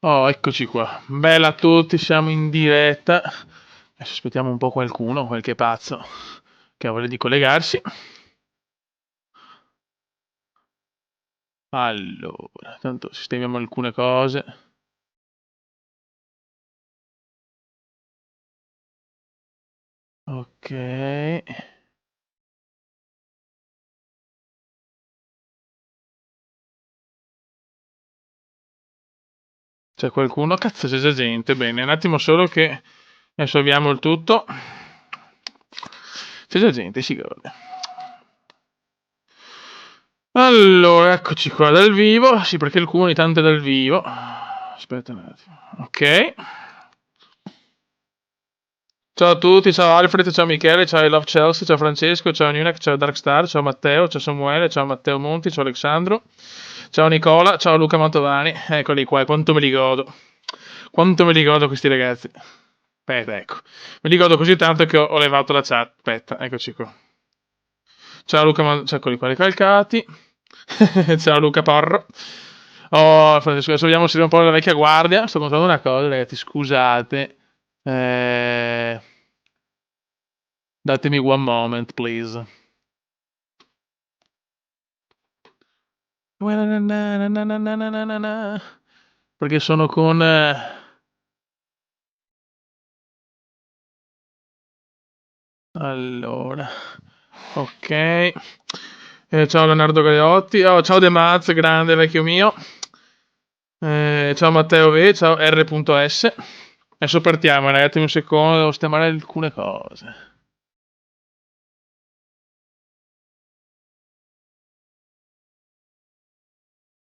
Oh, eccoci qua. Bella a tutti, siamo in diretta. Adesso aspettiamo un po' qualcuno, qualche pazzo che ha voglia di collegarsi. Allora, tanto sistemiamo alcune cose. Ok. C'è qualcuno? Cazzo, c'è già gente. Bene, un attimo solo che adesso avviamo il tutto. C'è già gente, si gode. Allora, eccoci qua dal vivo. Sì, perché il cubo ogni tanto è dal vivo. Aspetta un attimo. Ok. Ciao a tutti, ciao Alfred, ciao Michele, ciao I Love Chelsea, ciao Francesco, ciao Nunak, ciao Darkstar, ciao Matteo, ciao Samuele, ciao Matteo Monti, ciao Alessandro, ciao Nicola, ciao Luca Mantovani. Eccoli qua, quanto me li godo. Quanto me li godo questi ragazzi. Aspetta, ecco. Me li godo così tanto che ho levato la chat. Aspetta, eccoci qua. Ciao Luca, ciao, eccoli qua ricalcati. Ciao Luca Porro. Oh, Francesco, adesso vediamo se è un po' la vecchia guardia. Sto contando una cosa, ragazzi, scusate. Eh, Datemi one moment, please. Perché sono con... Allora, ok. Ciao Leonardo Galeotti. Oh, ciao De Maz, grande vecchio mio. Ciao Matteo V, ciao R.S. Adesso partiamo, ragazzi, un secondo, devo sistemare alcune cose.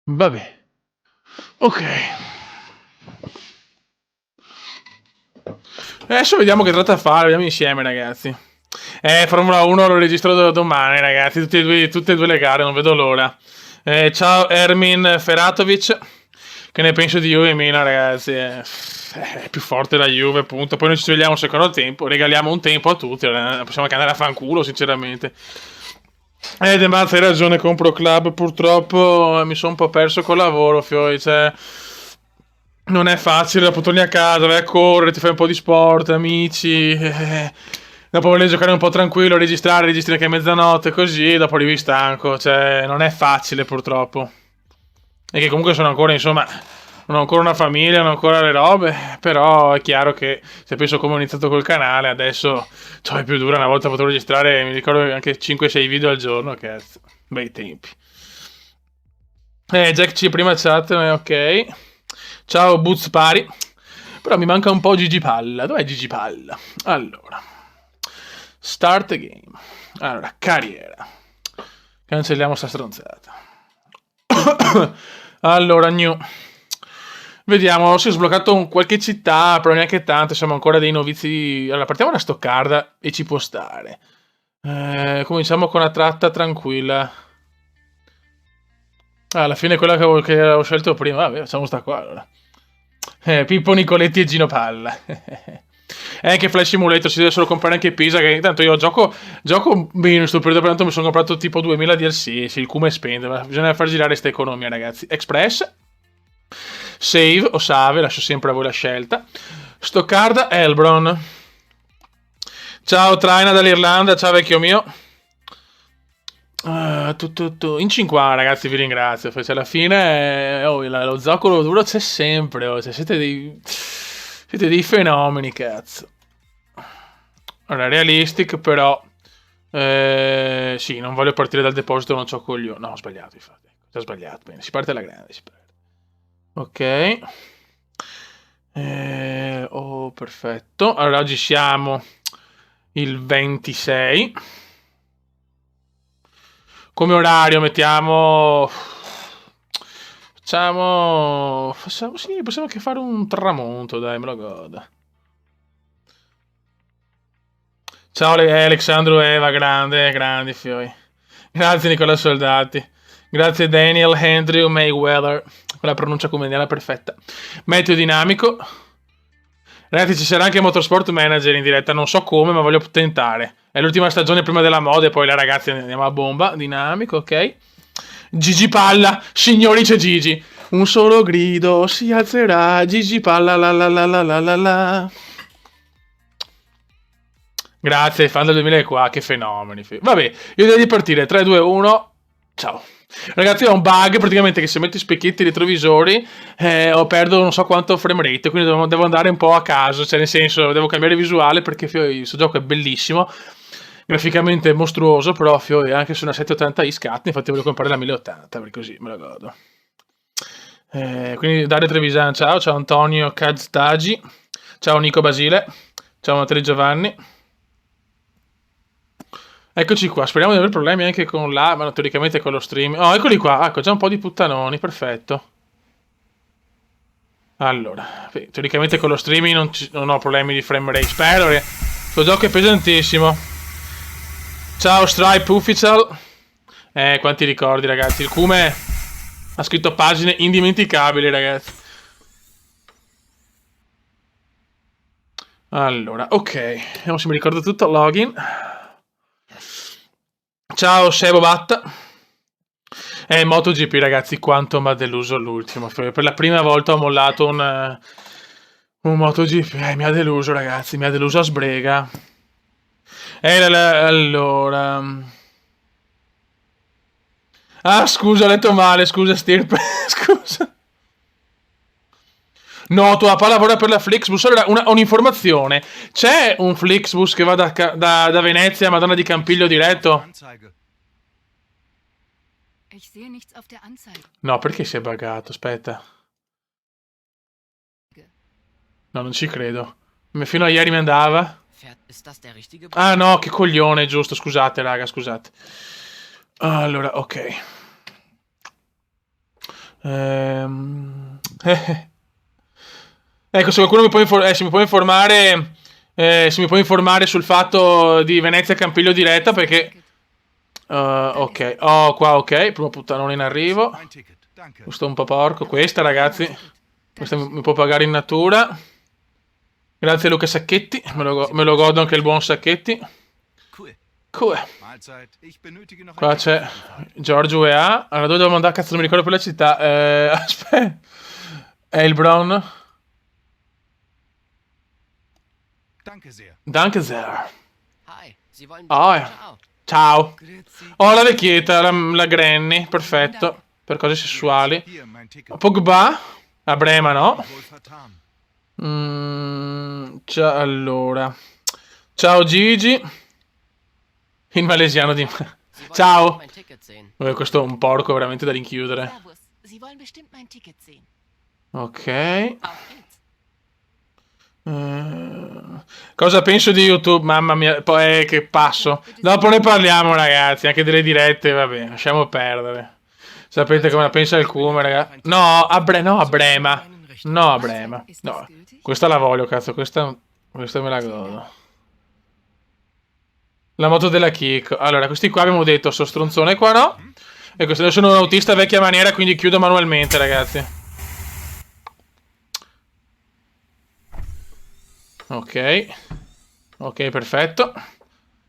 Vabbè. Ok. Adesso vediamo che tratta a fare, vediamo insieme, ragazzi. Formula 1 lo registro domani, ragazzi. Tutte e due le gare, non vedo l'ora. Ciao Ermin Feratovic. Che ne penso di Juve e Milan, ragazzi? È più forte la Juve, appunto. Poi noi ci svegliamo un secondo tempo, regaliamo un tempo a tutti. Possiamo anche andare a fanculo, sinceramente. De Mazza, hai ragione, compro club. Purtroppo mi sono un po' perso col lavoro, Fioi. Cioè, non è facile, dopo torni a casa, vai a correre, ti fai un po' di sport, amici. Dopo volevi giocare un po' tranquillo, registri anche a mezzanotte, così, dopo arrivi stanco. Cioè, non è facile, purtroppo. E che comunque sono ancora, insomma, non ho ancora una famiglia, non ho ancora le robe. Però è chiaro che se penso come ho iniziato col canale, adesso è più dura. Una volta potevo registrare, mi ricordo, anche 5-6 video al giorno. Cazzo, bei tempi. Jack C prima chat, ok. Ciao Boots Pari. Però mi manca un po' Gigi Palla. Dov'è Gigi Palla? Allora. Start game. Allora, carriera. Cancelliamo sta stronzata. Allora, new. Vediamo, si è sbloccato qualche città, però neanche tanto, siamo ancora dei novizi. Allora, partiamo da Stoccarda e ci può stare. Cominciamo con una tratta tranquilla. Alla fine quella che avevo scelto prima, vabbè, facciamo sta qua allora. Pippo Nicoletti e Gino Palla. E anche Flash Simulator si deve solo comprare anche Pisa, che intanto io gioco bene in questo periodo, tanto mi sono comprato tipo 2000 DLC, sì, il cume spende, ma bisogna far girare sta economia, ragazzi. Express, Save o Save, lascio sempre a voi la scelta. Stoccarda, Elbron. Ciao Traina dall'Irlanda, ciao vecchio mio. In 5 ragazzi, vi ringrazio. Cioè, alla fine lo zoccolo duro c'è sempre. Cioè, siete dei fenomeni, cazzo. Allora, realistic, però. Sì, non voglio partire dal deposito, non c'ho coglione. No, ho sbagliato, infatti. Ho sbagliato. Bene, si parte alla grande. Si parte. Ok. Perfetto. Allora, oggi siamo il 26. Come orario mettiamo. Sì, possiamo anche fare un tramonto, dai, me lo godo. Ciao Alexandro Eva, grandi fioi. Grazie Nicola Soldati. Grazie Daniel Andrew Mayweather. Con la pronuncia comediana perfetta. Meteo dinamico. Ragazzi, ci sarà anche Motorsport Manager in diretta, non so come, ma voglio tentare. È l'ultima stagione prima della moda e poi la ragazzi andiamo a bomba. Dinamico, ok. Gigi Palla, signori c'è Gigi. Un solo grido si alzerà. Gigi palla la la la la la la la. Grazie, fan del 2004, che fenomeni. Vabbè, io direi di partire. 3, 2, 1. Ciao. Ragazzi, ho un bug praticamente che se metto i specchietti retrovisori perdo non so quanto frame rate, quindi devo andare un po' a caso, cioè nel senso devo cambiare visuale perché questo gioco è bellissimo, graficamente mostruoso, però anche su una 780i scatti, infatti voglio comprare la 1080 perché così me la godo. Quindi Dario Trevisan, ciao Antonio Kaztagi, ciao Nico Basile, ciao Matteo Giovanni. Eccoci qua, speriamo di non avere problemi anche con ma teoricamente con lo stream. Oh, eccoli qua, ecco, già un po' di puttanoni, perfetto. Allora, teoricamente con lo streaming non ho problemi di frame rate, spero che questo gioco è pesantissimo. Ciao Stripe Official. Quanti ricordi, ragazzi. Il Kume ha scritto pagine indimenticabili, ragazzi. Allora, ok, vediamo se mi ricordo tutto. Login. Ciao Sebo Batta. MotoGP, ragazzi, quanto mi ha deluso l'ultimo. Per la prima volta ho mollato un MotoGP. Mi ha deluso, ragazzi, mi ha deluso a sbrega. Allora... Ah, scusa, ho letto male, scusa Stirpe, scusa. No, tua papà lavora per la Flixbus. Allora, un'informazione. C'è un Flixbus che va da Venezia a Madonna di Campiglio diretto? No, perché si è buggato? Aspetta. No, non ci credo. Fino a ieri mi andava. Ah no, che coglione, giusto. Scusate, raga, scusate. Allora, ok. Ecco, se qualcuno mi può informare... se mi può informare sul fatto di Venezia Campiglio diretta, perché... ok, qua ok, primo puttanone in arrivo. Questo è un po' porco. Questa, ragazzi, questa mi può pagare in natura. Grazie Luca Sacchetti, me lo godo anche il buon Sacchetti. Cool. Qua c'è Giorgio UEA. Allora, dove devo andare? Cazzo, non mi ricordo più la città. Aspetta. Heilbronn. Danke sehr. Ciao. La vecchietta, la Granny, perfetto. Per cose sessuali. Pogba? A Brema, no? Allora. Ciao Gigi. Il malesiano di... Ciao. Questo è un porco veramente da rinchiudere. Ok. Cosa penso di YouTube? Mamma mia, poi che passo. Dopo ne parliamo, ragazzi. Anche delle dirette, vabbè, lasciamo perdere. Sapete come la pensa il Kume, ragazzi? No, a Brema. No, a Brema. No, questa la voglio, cazzo. Questa me la godo. La moto della Kiko. Allora, questi qua abbiamo detto, sto stronzone qua no. E questo adesso sono un autista vecchia maniera, quindi chiudo manualmente, ragazzi. Ok. Ok, perfetto.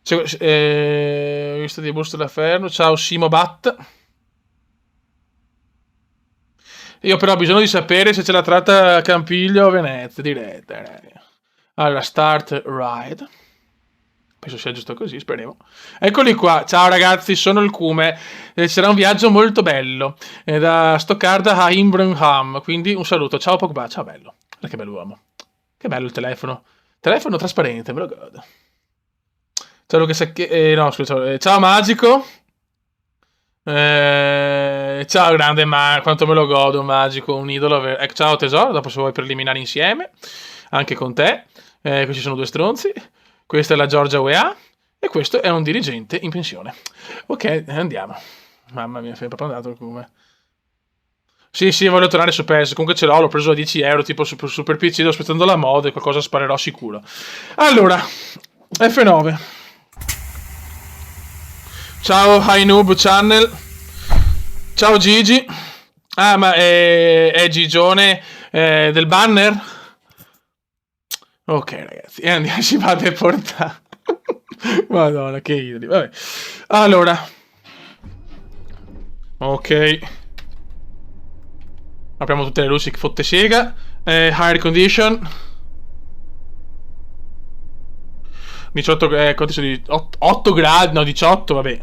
Visto di busto da ferro. Ciao Simo Bat. Io però ho bisogno di sapere se c'è la tratta Campiglio o Venezia diretta. Allora, start ride. Penso sia giusto così, speriamo. Eccoli qua. Ciao ragazzi, sono il Kume. Sarà un viaggio molto bello. Da Stoccarda a Imbranham. Quindi un saluto. Ciao Pogba, ciao bello. Che bell'uomo. Che bello il telefono. Telefono trasparente, me lo godo. Ciao Luca no, scusa. Ciao Magico. Ciao grande quanto me lo godo, Magico, un idolo. Ciao tesoro, dopo se vuoi preliminare insieme. Anche con te. Questi sono due stronzi. Questa è la Giorgia UEA. E questo è un dirigente in pensione. Ok, andiamo. Mamma mia, sei proprio andato come... Sì, voglio tornare su PES. Comunque ce l'ho preso a 10 euro, tipo super PC, sto aspettando la mod e qualcosa sparerò sicuro. Allora, F9. Ciao HiNoob Channel. Ciao Gigi. Ah, ma è Gigione del banner? Ok, ragazzi, e andiamo, ci va a deportare. Madonna, che idoli. Vabbè. Allora. Ok. Apriamo tutte le luci che fotte sega. Higher condition. 18, quanti sono? 8 gradi, no 18, vabbè.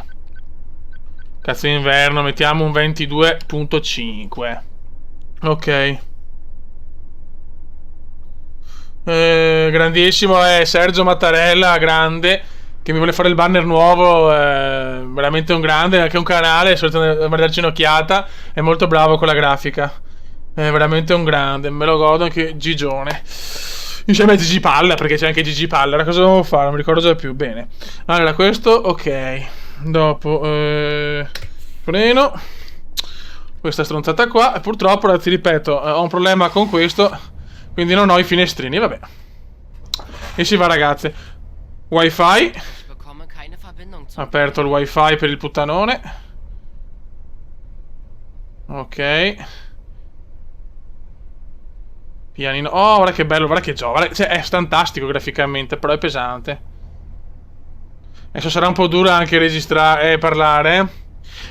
Cazzo d'inverno, mettiamo un 22.5. Ok. Grandissimo è Sergio Mattarella, grande, che mi vuole fare il banner nuovo. Veramente un grande, anche un canale, soltanto a darci un'occhiata. È molto bravo con la grafica. È veramente un grande, me lo godo anche Gigione. Insieme a Gigi Palla, perché c'è anche Gigi Palla. Cosa dovevo fare? Non mi ricordo già più. Bene. Allora, questo, ok. Dopo, freno. Questa stronzata qua. E purtroppo, ti ripeto, ho un problema con questo. Quindi non ho i finestrini, vabbè. E si va, ragazze. Wi-Fi. Aperto il wifi per il puttanone. Ok. Pianino. Oh, guarda che bello, guarda che gioco. Cioè, è fantastico graficamente, però è pesante. Adesso sarà un po' dura anche registrare e parlare.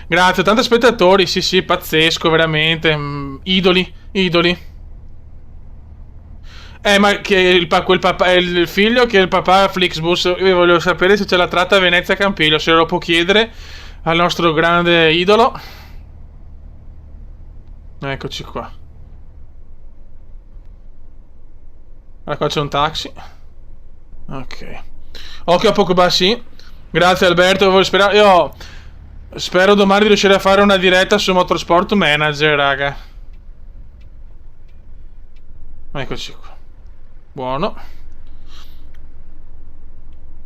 Grazie, 80 spettatori. Sì, sì, pazzesco, veramente. Idoli, idoli. Ma che il figlio che è il papà Flixbus. Io voglio sapere se c'è la tratta a Venezia Campillo. Se lo può chiedere al nostro grande idolo. Eccoci qua. Allora, qua c'è un taxi. Ok. Occhio a poco bassi. Grazie Alberto. Io spero domani di riuscire a fare una diretta su Motorsport Manager, raga. Eccoci qua. Buono.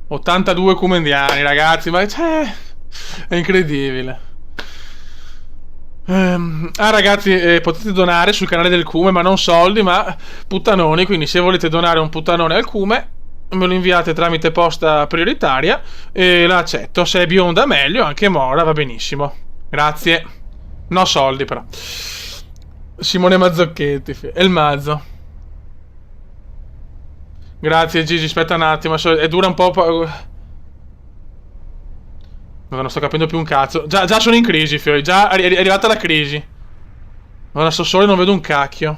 82 cumendiani, ragazzi. Ma è incredibile. Ragazzi, potete donare sul canale del Cume, ma non soldi, ma puttanoni. Quindi se volete donare un puttanone al Cume, me lo inviate tramite posta prioritaria e la accetto. Se è bionda meglio, anche mora va benissimo. Grazie. No soldi però. Simone Mazzocchetti è il Mazzo. Grazie Gigi, aspetta un attimo, è dura un po'. Non sto capendo più un cazzo. Già sono in crisi, fioi. Già è arrivata la crisi. Ora sto solo e non vedo un cacchio.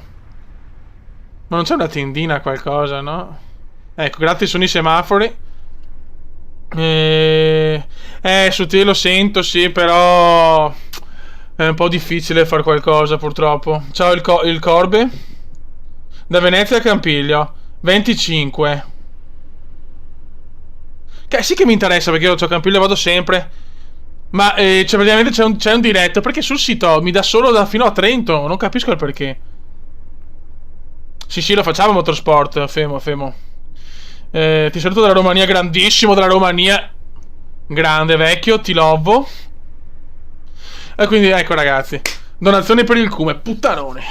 Ma non c'è una tendina qualcosa, no? Ecco, grazie, sono i semafori. Su te lo sento, sì, però è un po' difficile fare qualcosa, purtroppo. Ciao il Corbe. Da Venezia a Campiglio 25. Che sì che mi interessa, perché io a Campiglio vado sempre. Ma praticamente c'è un diretto. Perché sul sito mi dà solo fino a Trento. Non capisco il perché. Sì, lo facciamo Motorsport. Femo. Ti saluto dalla Romania, grandissimo dalla Romania. Grande vecchio, ti lovo. E quindi ecco, ragazzi, donazioni per il Cume, puttanone.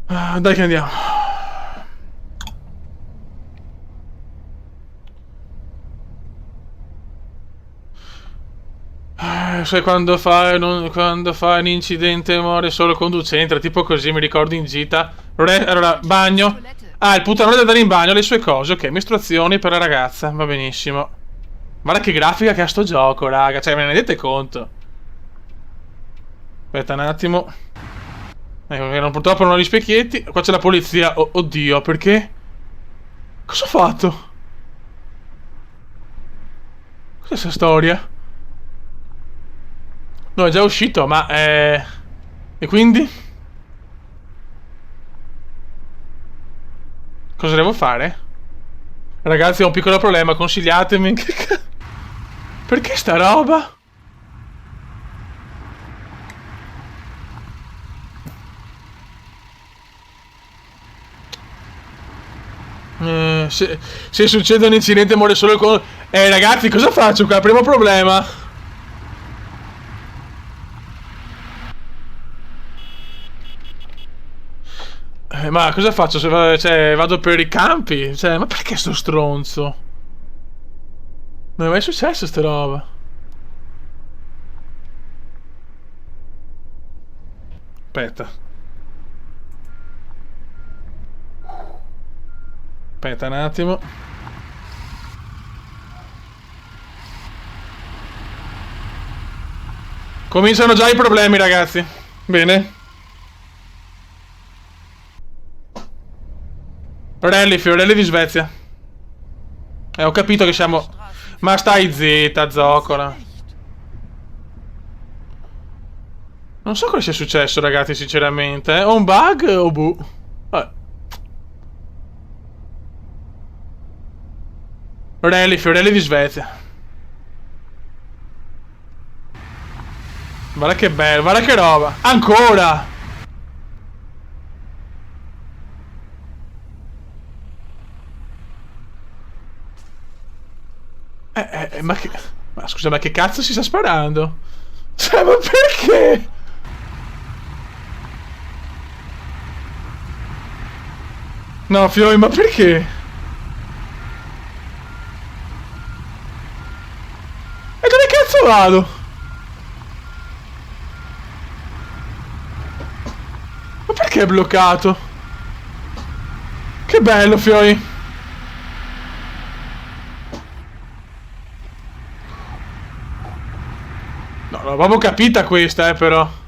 Dai che andiamo. Sai quando fa un incidente muore solo il conducente, tipo così, mi ricordo in gita. Allora, bagno. Il puttanone da andare in bagno, le sue cose. Ok, mestruazioni per la ragazza, va benissimo. Guarda che grafica che ha sto gioco, raga. Cioè, me ne rendete conto? Aspetta un attimo. Ecco, purtroppo non ho gli specchietti. Qua c'è la polizia. Oddio, perché? Cosa ho fatto? Cos'è questa storia? No, è già uscito, ma E quindi? Cosa devo fare? Ragazzi, ho un piccolo problema, consigliatemi. Perché sta roba? Se succede un incidente muore solo il ragazzi, cosa faccio qua? Primo problema. Ma cosa faccio se vado per i campi? Cioè, ma perché sto stronzo? Non è mai successo sta roba. Aspetta. Aspetta un attimo. Cominciano già i problemi, ragazzi. Bene. Rally di Svezia. Ho capito che siamo... Ma stai zitta, zoccola. Non so cosa sia successo, ragazzi, sinceramente. O un bug o buh. Vabbè. Rally di Svezia. Guarda che bello, guarda che roba. Ancora! Ma che... Ma scusa, ma che cazzo si sta sparando? Cioè, ma perché? No, Fioi, ma perché? E dove cazzo vado? Ma perché è bloccato? Che bello, Fioi. No, l'ho proprio capita questa, però.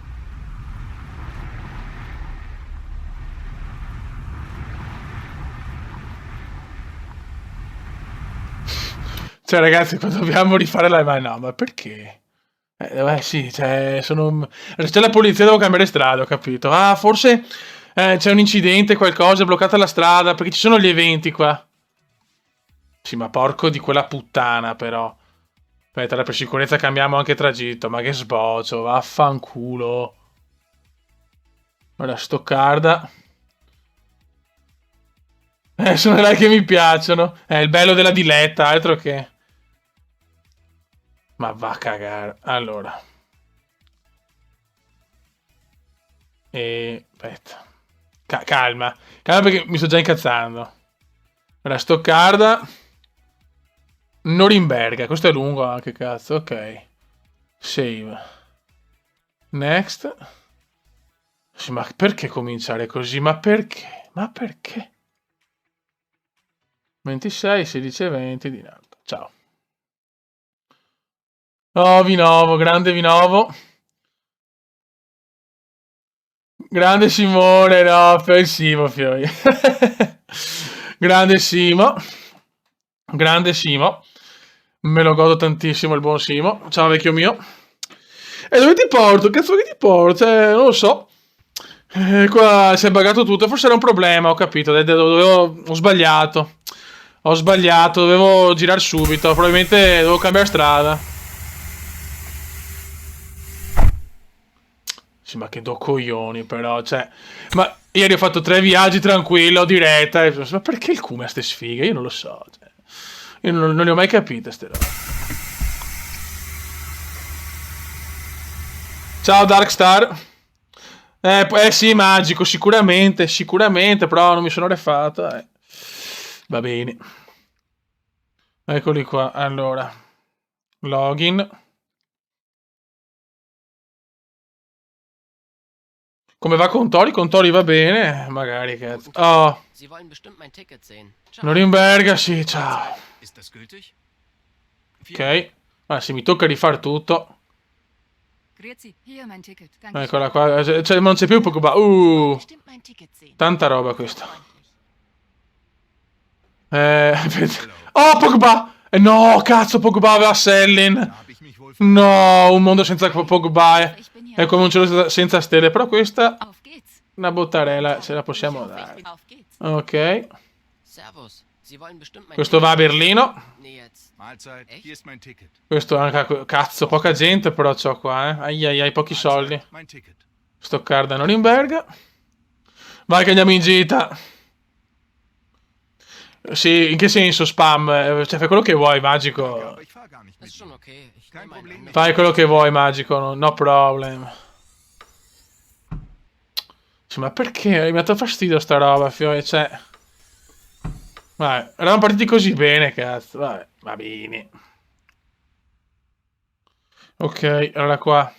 Cioè, ragazzi, qua dobbiamo rifare la... Ma no, ma perché? Sì, cioè, sono... C'è la polizia, devo cambiare strada, ho capito. Ah, forse c'è un incidente, qualcosa, è bloccata la strada, perché ci sono gli eventi qua. Sì, ma porco di quella puttana, però. Aspetta, per sicurezza cambiamo anche tragitto, ma che sbocio, vaffanculo. Ora, stoccarda. Sono le che mi piacciono. È il bello della diletta, altro che... Ma va a cagare. Allora. Aspetta. Calma. Calma perché mi sto già incazzando. Ora, stoccarda. Norimberga. Questo è lungo anche, cazzo. Ok. Save. Next. Sì, ma perché cominciare così? Ma perché? Ma perché? 26, 16 e 20 di Nardo. Ciao. Oh, Vinovo, grande Vinovo. Grande Simone, no, offensivo, Fiori. Grande Simo. Grande Simo. Me lo godo tantissimo il buon Simo. Ciao, vecchio mio. E dove ti porto? Cazzo che ti porto? Cioè, non lo so. Qua si è buggato tutto. Forse era un problema, ho capito. Ho sbagliato. Ho sbagliato, dovevo girare subito. Probabilmente devo cambiare strada. Sì, ma che do coglioni, però. Cioè, ma ieri ho fatto 3 viaggi tranquillo, diretta. Ma perché il cume a ste sfighe? Io non lo so. Cioè, io non le ho mai capite, ste robe. Ciao, Darkstar. Sì, magico, sicuramente, sicuramente, però non mi sono refatto. Va bene. Eccoli qua, allora. Login. Come va con Tori? Con Tori va bene, magari, cazzo. Oh. Norimberga, sì, ciao. Ok. Ma se mi tocca rifare tutto. Eccola qua, cioè, non c'è più Pogba. Tanta roba questa. Oh, Pogba! No, cazzo, Pogba aveva Sellin. No, un mondo senza Pogba. È come un cielo senza stelle. Però questa, una bottarella, ce la possiamo dare. Ok. Questo va a Berlino. Questo anche... Cazzo, poca gente però c'ho qua, Ai ai ai, pochi soldi. Stoccarda Norimberga. Vai che andiamo in gita. Sì, in che senso spam? Cioè, fai quello che vuoi, magico. Fai quello che vuoi, magico, no problem. Sì, ma perché? Mi ha dato fastidio sta roba, Fiore, cioè... Vabbè, eravamo partiti così bene, cazzo. Vabbè, va bene. Ok, allora qua.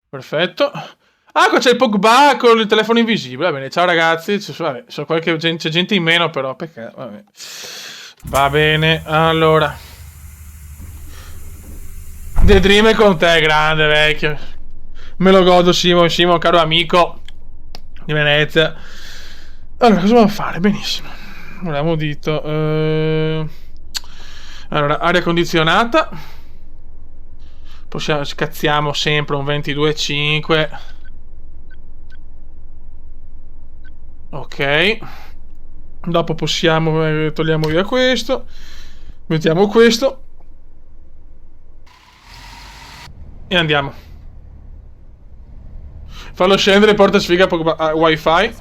Perfetto. Ah, qua c'è il Pogba con il telefono invisibile. Va bene, ciao ragazzi. Vabbè, c'è gente in meno però. Perché? Vabbè. Va bene, allora. The Dream è con te, grande vecchio. Me lo godo, Simon, Simon, caro amico di Venezia. Allora, cosa devo fare? Benissimo. Abbiamo detto... Allora, aria condizionata. Possiamo, scazziamo sempre un 22,5. Ok. Dopo possiamo... togliamo via questo. Mettiamo questo. E andiamo. Fallo scendere, porta sfiga wifi.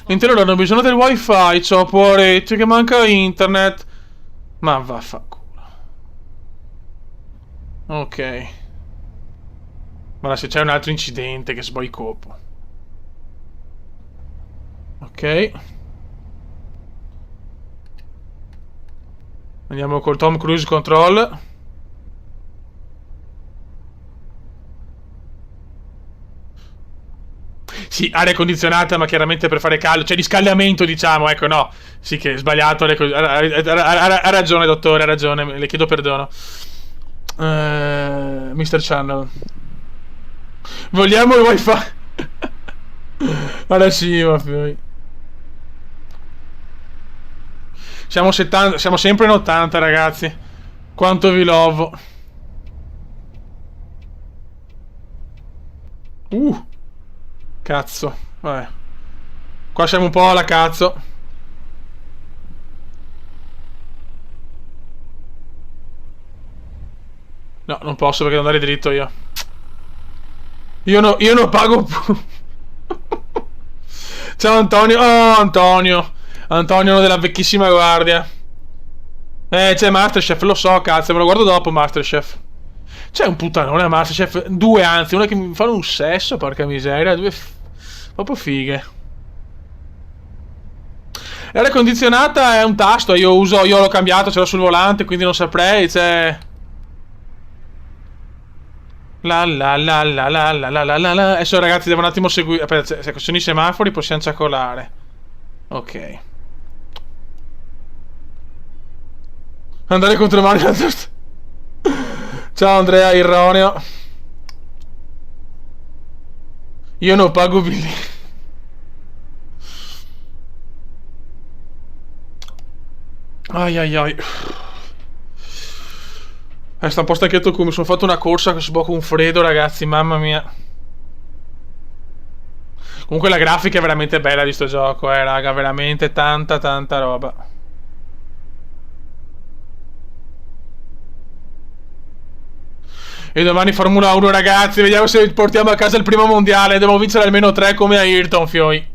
Intero hanno bisogno del wifi. C'ho poveretto che manca internet. Ma vaffanculo. Ok. Ma se c'è un altro incidente che sboicopo. Ok. Andiamo col Tom Cruise Control. Sì, aria condizionata, ma chiaramente per fare caldo. Cioè, riscaldamento, diciamo, ecco, no. Sì, che è sbagliato. Ha ragione, dottore, ha ragione. Le chiedo perdono. Mr. Channel. Vogliamo il wifi? Ora sì, ma poi. Siamo sempre in 80, ragazzi. Quanto vi lovo. Cazzo. Vabbè. Qua siamo un po' alla cazzo. No, non posso perché devo andare dritto io. Io non pago più. Ciao Antonio. Oh, Antonio. Antonio, uno della vecchissima guardia. C'è Masterchef, lo so, cazzo, me lo guardo dopo Masterchef. C'è un puttanone a Masterchef. Due, anzi, una che mi fanno un sesso, porca miseria. Due proprio fighe. L'aria condizionata è un tasto, io l'ho cambiato, ce l'ho sul volante, quindi non saprei, c'è... La la la la la la la la la la. Adesso ragazzi devo un attimo seguire. Aspetta, se sono i semafori possiamo ciacolare. Ok. Andare contro Mario. Ciao Andrea, Irroneo. Io non pago Billy. Ai ai ai. Sta un po' stanchetto qui. Mi sono fatto una corsa che sbocco un freddo, ragazzi. Mamma mia. Comunque la grafica è veramente bella di sto gioco, raga. Veramente tanta roba. E domani Formula 1, ragazzi. Vediamo se portiamo a casa il primo mondiale. Dobbiamo vincere almeno 3 come a Ayrton, fioi.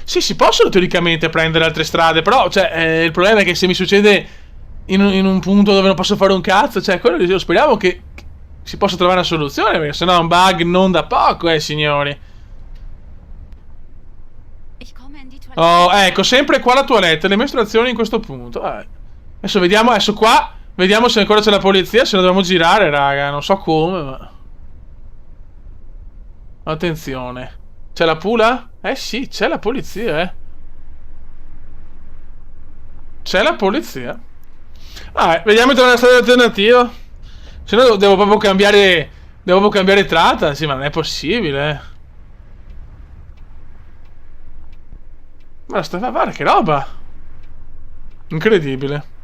Sì, si possono teoricamente prendere altre strade. Però, cioè, il problema è che se mi succede in un punto dove non posso fare un cazzo, cioè, quello speriamo che si possa trovare una soluzione. Perché sennò è un bug non da poco, signori. Oh, ecco, sempre qua la toilette. Le mestruazioni in questo punto. Adesso vediamo, adesso qua. Vediamo se ancora c'è la polizia, se la dobbiamo girare, raga. Non so come, ma... Attenzione. C'è la pula? Sì, c'è la polizia, C'è la polizia. Vediamo se c'è una strada alternativa. Se no devo proprio cambiare... Devo proprio cambiare tratta. Sì, ma non è possibile, Ma guarda che roba. Incredibile.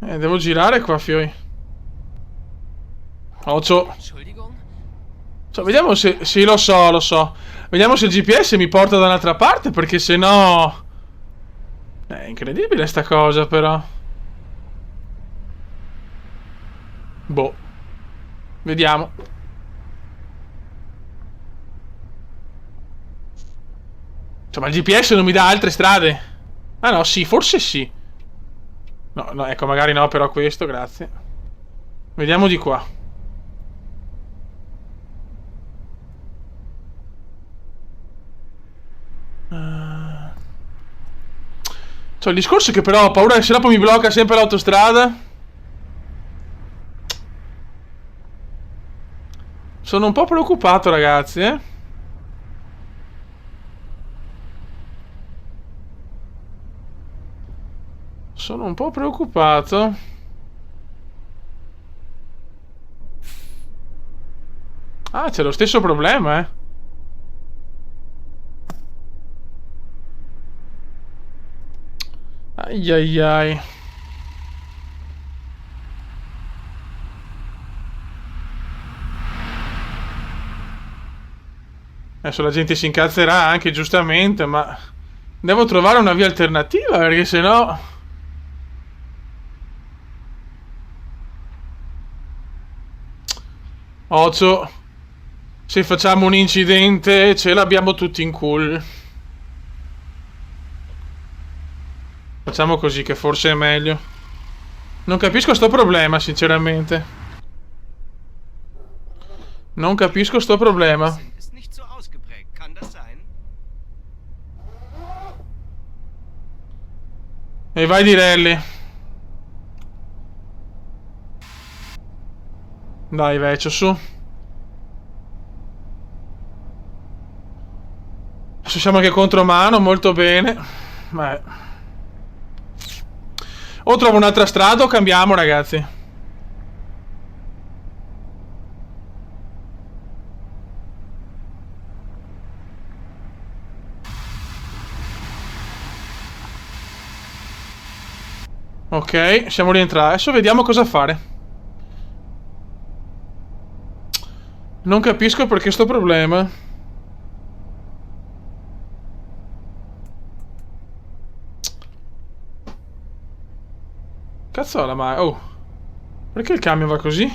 Devo girare qua, fioi. Occhio. Cioè, vediamo se... Sì, lo so. Vediamo se il GPS mi porta da un'altra parte, perché se no... È incredibile sta cosa, però. Boh. Vediamo. Cioè, ma il GPS non mi dà altre strade? Ah no, sì, forse sì. No, ecco, magari no, però questo, grazie. Vediamo di qua. Cioè, il discorso è che però ho paura che se dopo mi blocca sempre l'autostrada. Sono un po' preoccupato, ragazzi, Sono un po' preoccupato. Ah, c'è lo stesso problema, eh. Ai ai ai. Adesso la gente si incazzerà anche giustamente, ma devo trovare una via alternativa perché sennò... Occhio, se facciamo un incidente ce l'abbiamo tutti in culo. Facciamo così che forse è meglio. Non capisco sto problema, sinceramente. Non capisco sto problema. E vai di rally. Dai, vecchio, su. Adesso siamo anche contromano, molto bene. Beh. O trovo un'altra strada o cambiamo, ragazzi. Ok, siamo rientrati. Adesso vediamo cosa fare. Non capisco perché sto problema. Cazzola, ma... Oh. Perché il camion va così?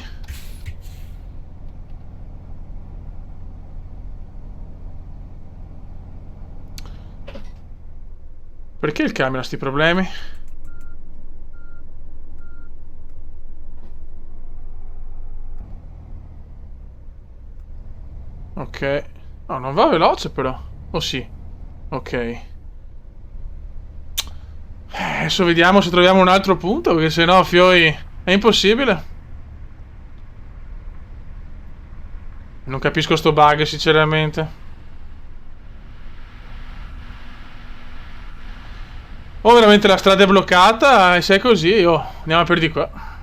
Perché il camion ha sti problemi? Ok. No, non va veloce però. Oh sì. Ok. Adesso vediamo se troviamo un altro punto, perché sennò, fioi, è impossibile. Non capisco sto bug, sinceramente. O veramente la strada è bloccata, e se è così, andiamo per di qua.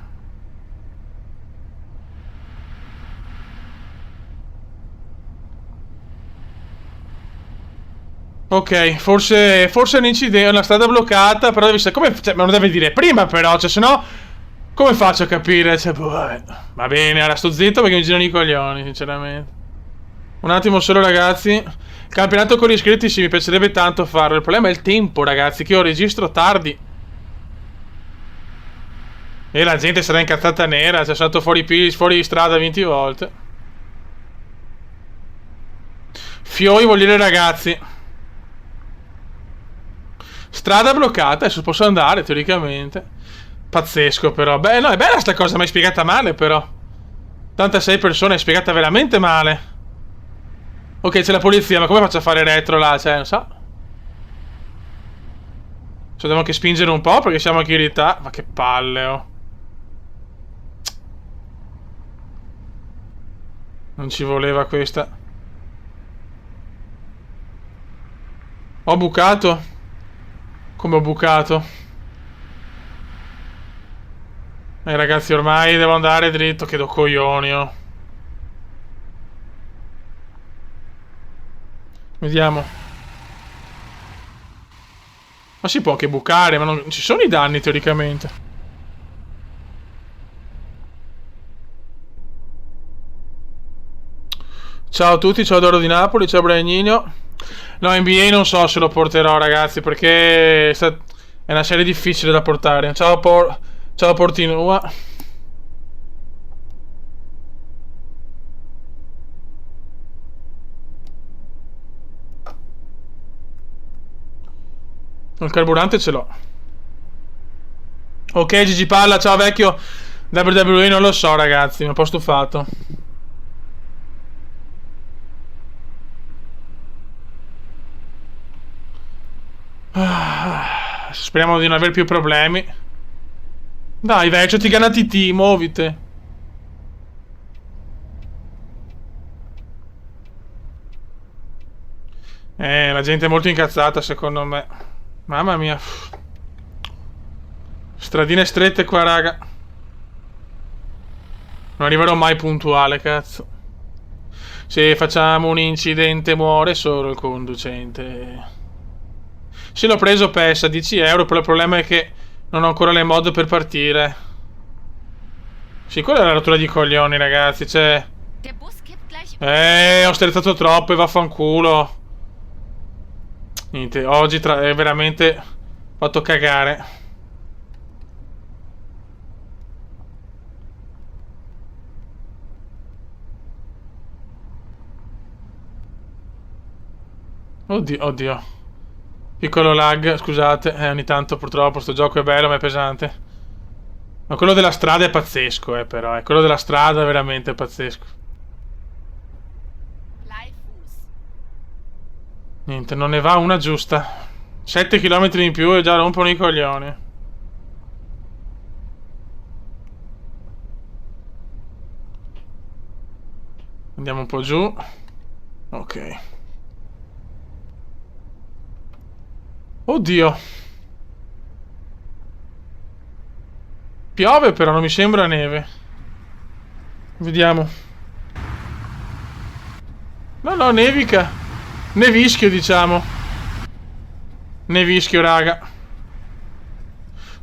Ok, forse è un incidente, è una strada bloccata, però devi sapere come... Cioè, me lo deve dire prima però, cioè, se no... Come faccio a capire? Cioè, boh, vabbè. Va bene, ora sto zitto perché mi girano i coglioni, sinceramente. Un attimo solo, ragazzi. Campionato con gli iscritti, sì, mi piacerebbe tanto farlo. Il problema è il tempo, ragazzi, che io registro tardi. E la gente sarà incazzata nera, cioè, sono andato fuori strada 20 volte. Fioi vuol dire ragazzi. Strada bloccata, adesso posso andare, teoricamente. Pazzesco, però. Beh, no, è bella sta cosa, ma è spiegata male, però. 86 persone, è spiegata veramente male. Ok, c'è la polizia, ma come faccio a fare retro là? Cioè, non so. Devo anche spingere un po' perché siamo anche in ritardo. Ma che palle, oh. Non ci voleva questa. Ho bucato. Come ho bucato? Ragazzi, ormai devo andare dritto. Che do coglioni, oh. Vediamo. Ma si può anche bucare, ma non ci sono i danni teoricamente. Ciao a tutti, ciao Doro di Napoli, ciao Bragnino. No, NBA non so se lo porterò, ragazzi, perché è una serie difficile da portare. Ciao Portinua. Il carburante ce l'ho. Ok, Gigi Palla, ciao vecchio. WWE non lo so, ragazzi, mi ho un po' stufato. Speriamo di non avere più problemi. Dai, vecchio, ti gana TT, muovite. La gente è molto incazzata, secondo me. Mamma mia. Stradine strette qua, raga. Non arriverò mai puntuale, cazzo. Se facciamo un incidente muore solo il conducente. Sì, l'ho preso PES a 10 euro, però il problema è che non ho ancora le mod per partire. Sì, quella è la rottura di coglioni, ragazzi, cioè... ho sterzato troppo e vaffanculo. Niente, oggi è veramente fatto cagare. Oddio, oddio. Piccolo lag, scusate, ogni tanto purtroppo sto gioco è bello ma è pesante. Ma quello della strada è pazzesco, però, quello della strada è veramente pazzesco. Niente, non ne va una giusta. 7 km in più e già rompono i coglioni. Andiamo un po' giù. Ok. Oddio. Piove però, non mi sembra neve. Vediamo. No, no, nevica. Nevischio, diciamo. Nevischio, raga.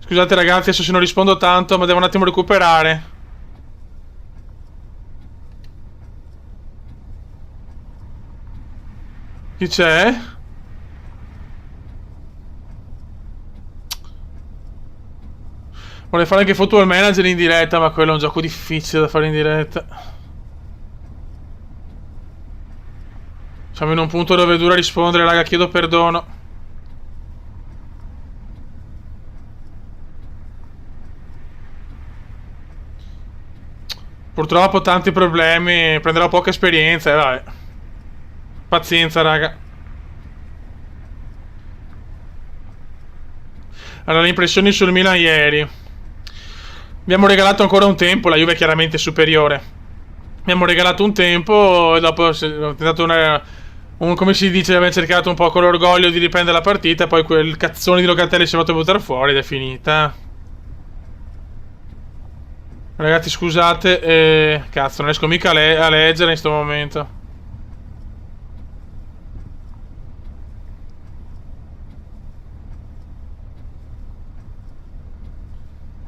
Scusate ragazzi, adesso se non rispondo tanto, ma devo un attimo recuperare. Chi c'è? Vorrei fare anche Football Manager in diretta, ma quello è un gioco difficile da fare in diretta. Siamo in un punto dove dura rispondere, raga, chiedo perdono. Purtroppo tanti problemi, prenderò poca esperienza e vabbè. Pazienza, raga. Allora, le impressioni sul Milan ieri. Abbiamo regalato ancora un tempo, la Juve è chiaramente superiore. Abbiamo regalato un tempo e dopo ho tentato come si dice, abbiamo cercato un po' con l'orgoglio di riprendere la partita e poi quel cazzone di Locatelli si è fatto buttare fuori ed è finita. Ragazzi, scusate, cazzo, non riesco mica a leggere in questo momento.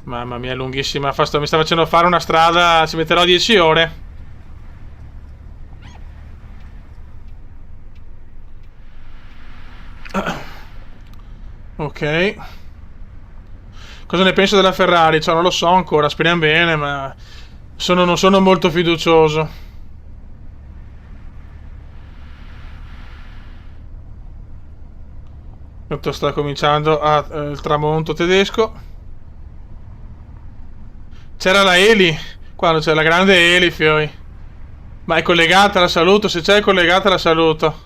Mamma mia, è lunghissima. Mi sta facendo fare una strada. Ci metterò 10 ore. Ok. Cosa ne penso della Ferrari? Cioè, non lo so ancora. Speriamo bene, ma non sono molto fiducioso. Sta cominciando il tramonto tedesco. C'era la Eli. Quando c'è la grande Eli, fioi. Ma è collegata, la saluto. Se c'è, è collegata, la saluto.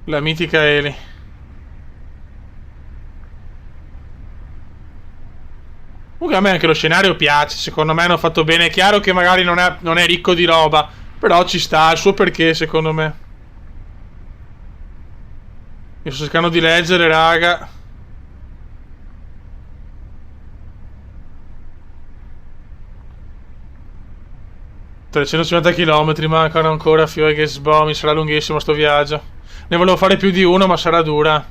La mitica Eli. Comunque a me anche lo scenario piace. Secondo me hanno fatto bene. È chiaro che magari non è ricco di roba. Però ci sta il suo perché, secondo me. Io sto cercando di leggere, raga. ...350 km mancano ancora, fioi che sbomi, sarà lunghissimo sto viaggio. Ne volevo fare più di uno, ma sarà dura.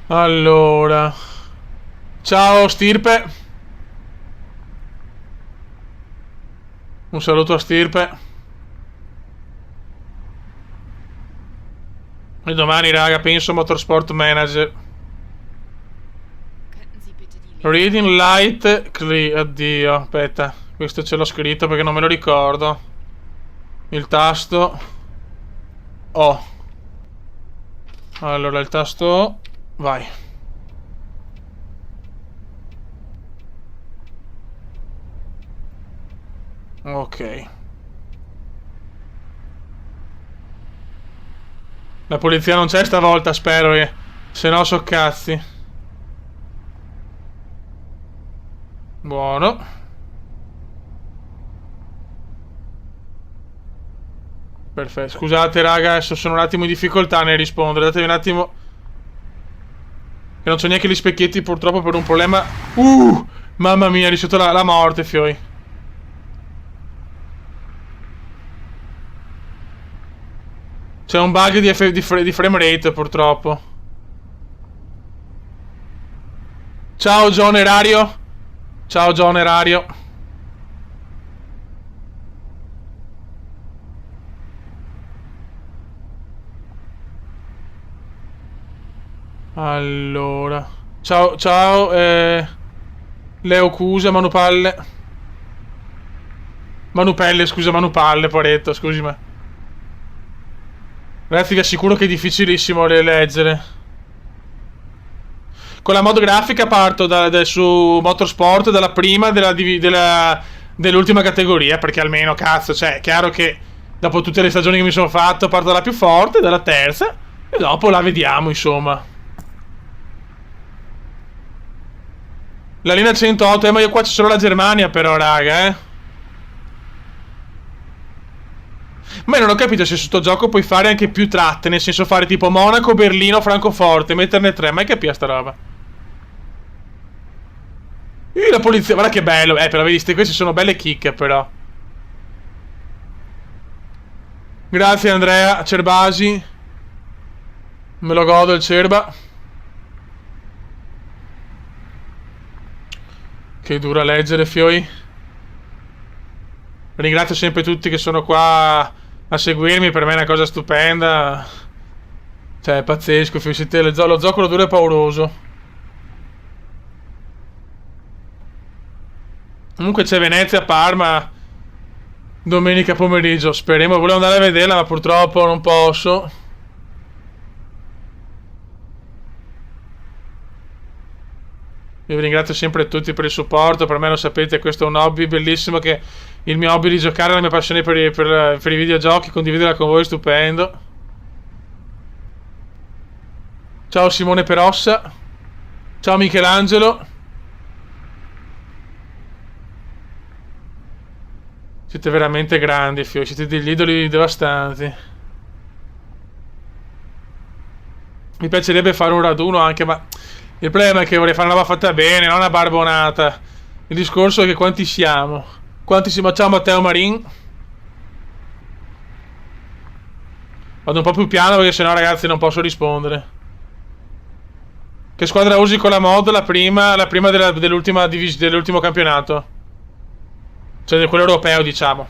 Allora... Ciao, Stirpe. Un saluto a Stirpe. E domani, raga, penso Motorsport Manager. Reading light clear. Addio, aspetta. Questo ce l'ho scritto perché non me lo ricordo. Il tasto O. Allora, il tasto O. Vai. Ok. La polizia non c'è stavolta, spero che... Se no so cazzi. Buono. Perfetto. Scusate raga, adesso sono un attimo in difficoltà nel rispondere. Datevi un attimo Che non c'ho neanche gli specchietti purtroppo per un problema. Mamma mia, è sotto la morte, fioi. C'è un bug di frame rate purtroppo. Ciao John Erario. Ciao John Erario. Allora. Ciao, ciao. Leo Cusa, Manupalle. Manupelle, scusa, Manupalle, poretto, scusi ma. Ragazzi, vi assicuro che è difficilissimo leggere. Con la mod grafica parto su Motorsport dalla prima dell'ultima categoria, perché almeno, cazzo, cioè, è chiaro che dopo tutte le stagioni che mi sono fatto parto dalla più forte, dalla terza, e dopo la vediamo, insomma. La linea 108, ma io qua c'è solo la Germania però, raga, Ma io non ho capito se su sto gioco puoi fare anche più tratte, nel senso fare tipo Monaco, Berlino, Francoforte, metterne 3, mai capire sta roba. La polizia, guarda che bello, però vedi, queste sono belle chicche però. Grazie Andrea, Cerbasi. Me lo godo il Cerba. Che dura leggere, fioi. Ringrazio sempre tutti che sono qua a seguirmi, per me è una cosa stupenda. Cioè, è pazzesco, fioi, siete lo zoccolo duro e pauroso. Comunque c'è Venezia-Parma domenica pomeriggio. Speriamo, volevo andare a vederla, ma purtroppo non posso. Io vi ringrazio sempre tutti per il supporto. Per me, lo sapete, questo è un hobby bellissimo. Che il mio hobby di giocare, la mia passione per i videogiochi, condividerla con voi è stupendo. Ciao Simone Perossa. Ciao Michelangelo. Siete veramente grandi, fioi. Siete degli idoli devastanti. Mi piacerebbe fare un raduno anche, ma il problema è che vorrei fare una roba fatta bene, non una barbonata. Il discorso è che quanti siamo? Quanti siamo? Ciao Matteo Marin. Vado un po' più piano perché sennò, ragazzi, non posso rispondere. Che squadra usi con la mod? La prima dell'ultimo campionato. Cioè di quello europeo, diciamo.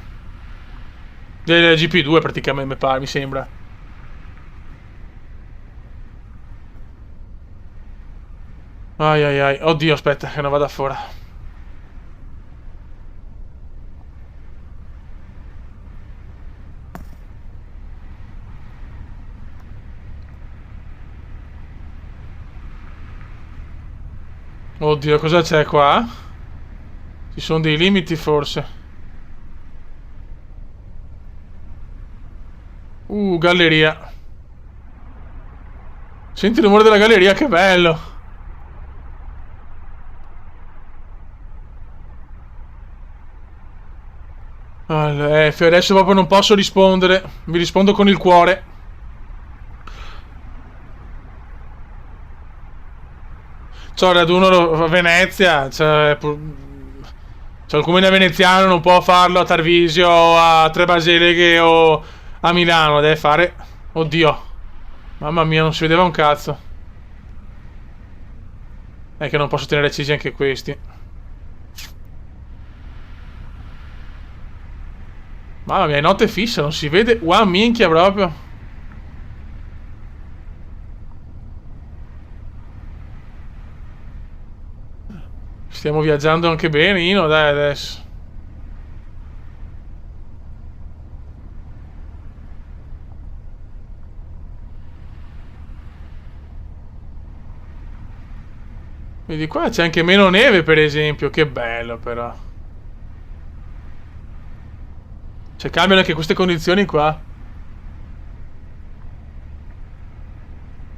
Del GP2 praticamente, mi sembra. Ai ai ai. Oddio, aspetta, che non vada fuori. Oddio, cosa c'è qua? Ci sono dei limiti, forse. Galleria. Senti il rumore della galleria, che bello. Allora, adesso proprio non posso rispondere. Vi rispondo con il cuore. C'ho il raduno a Venezia. C'è il comune veneziano, non può farlo a Tarvisio o a Tre Basiliche o a Milano. Deve fare. Oddio. Mamma mia, non si vedeva un cazzo. È che non posso tenere accesi anche questi. Mamma mia, è notte fissa, non si vede. Wow, minchia proprio. Stiamo viaggiando anche benino, dai, adesso. Vedi qua c'è anche meno neve, per esempio. Che bello però. Cioè cambiano anche queste condizioni qua.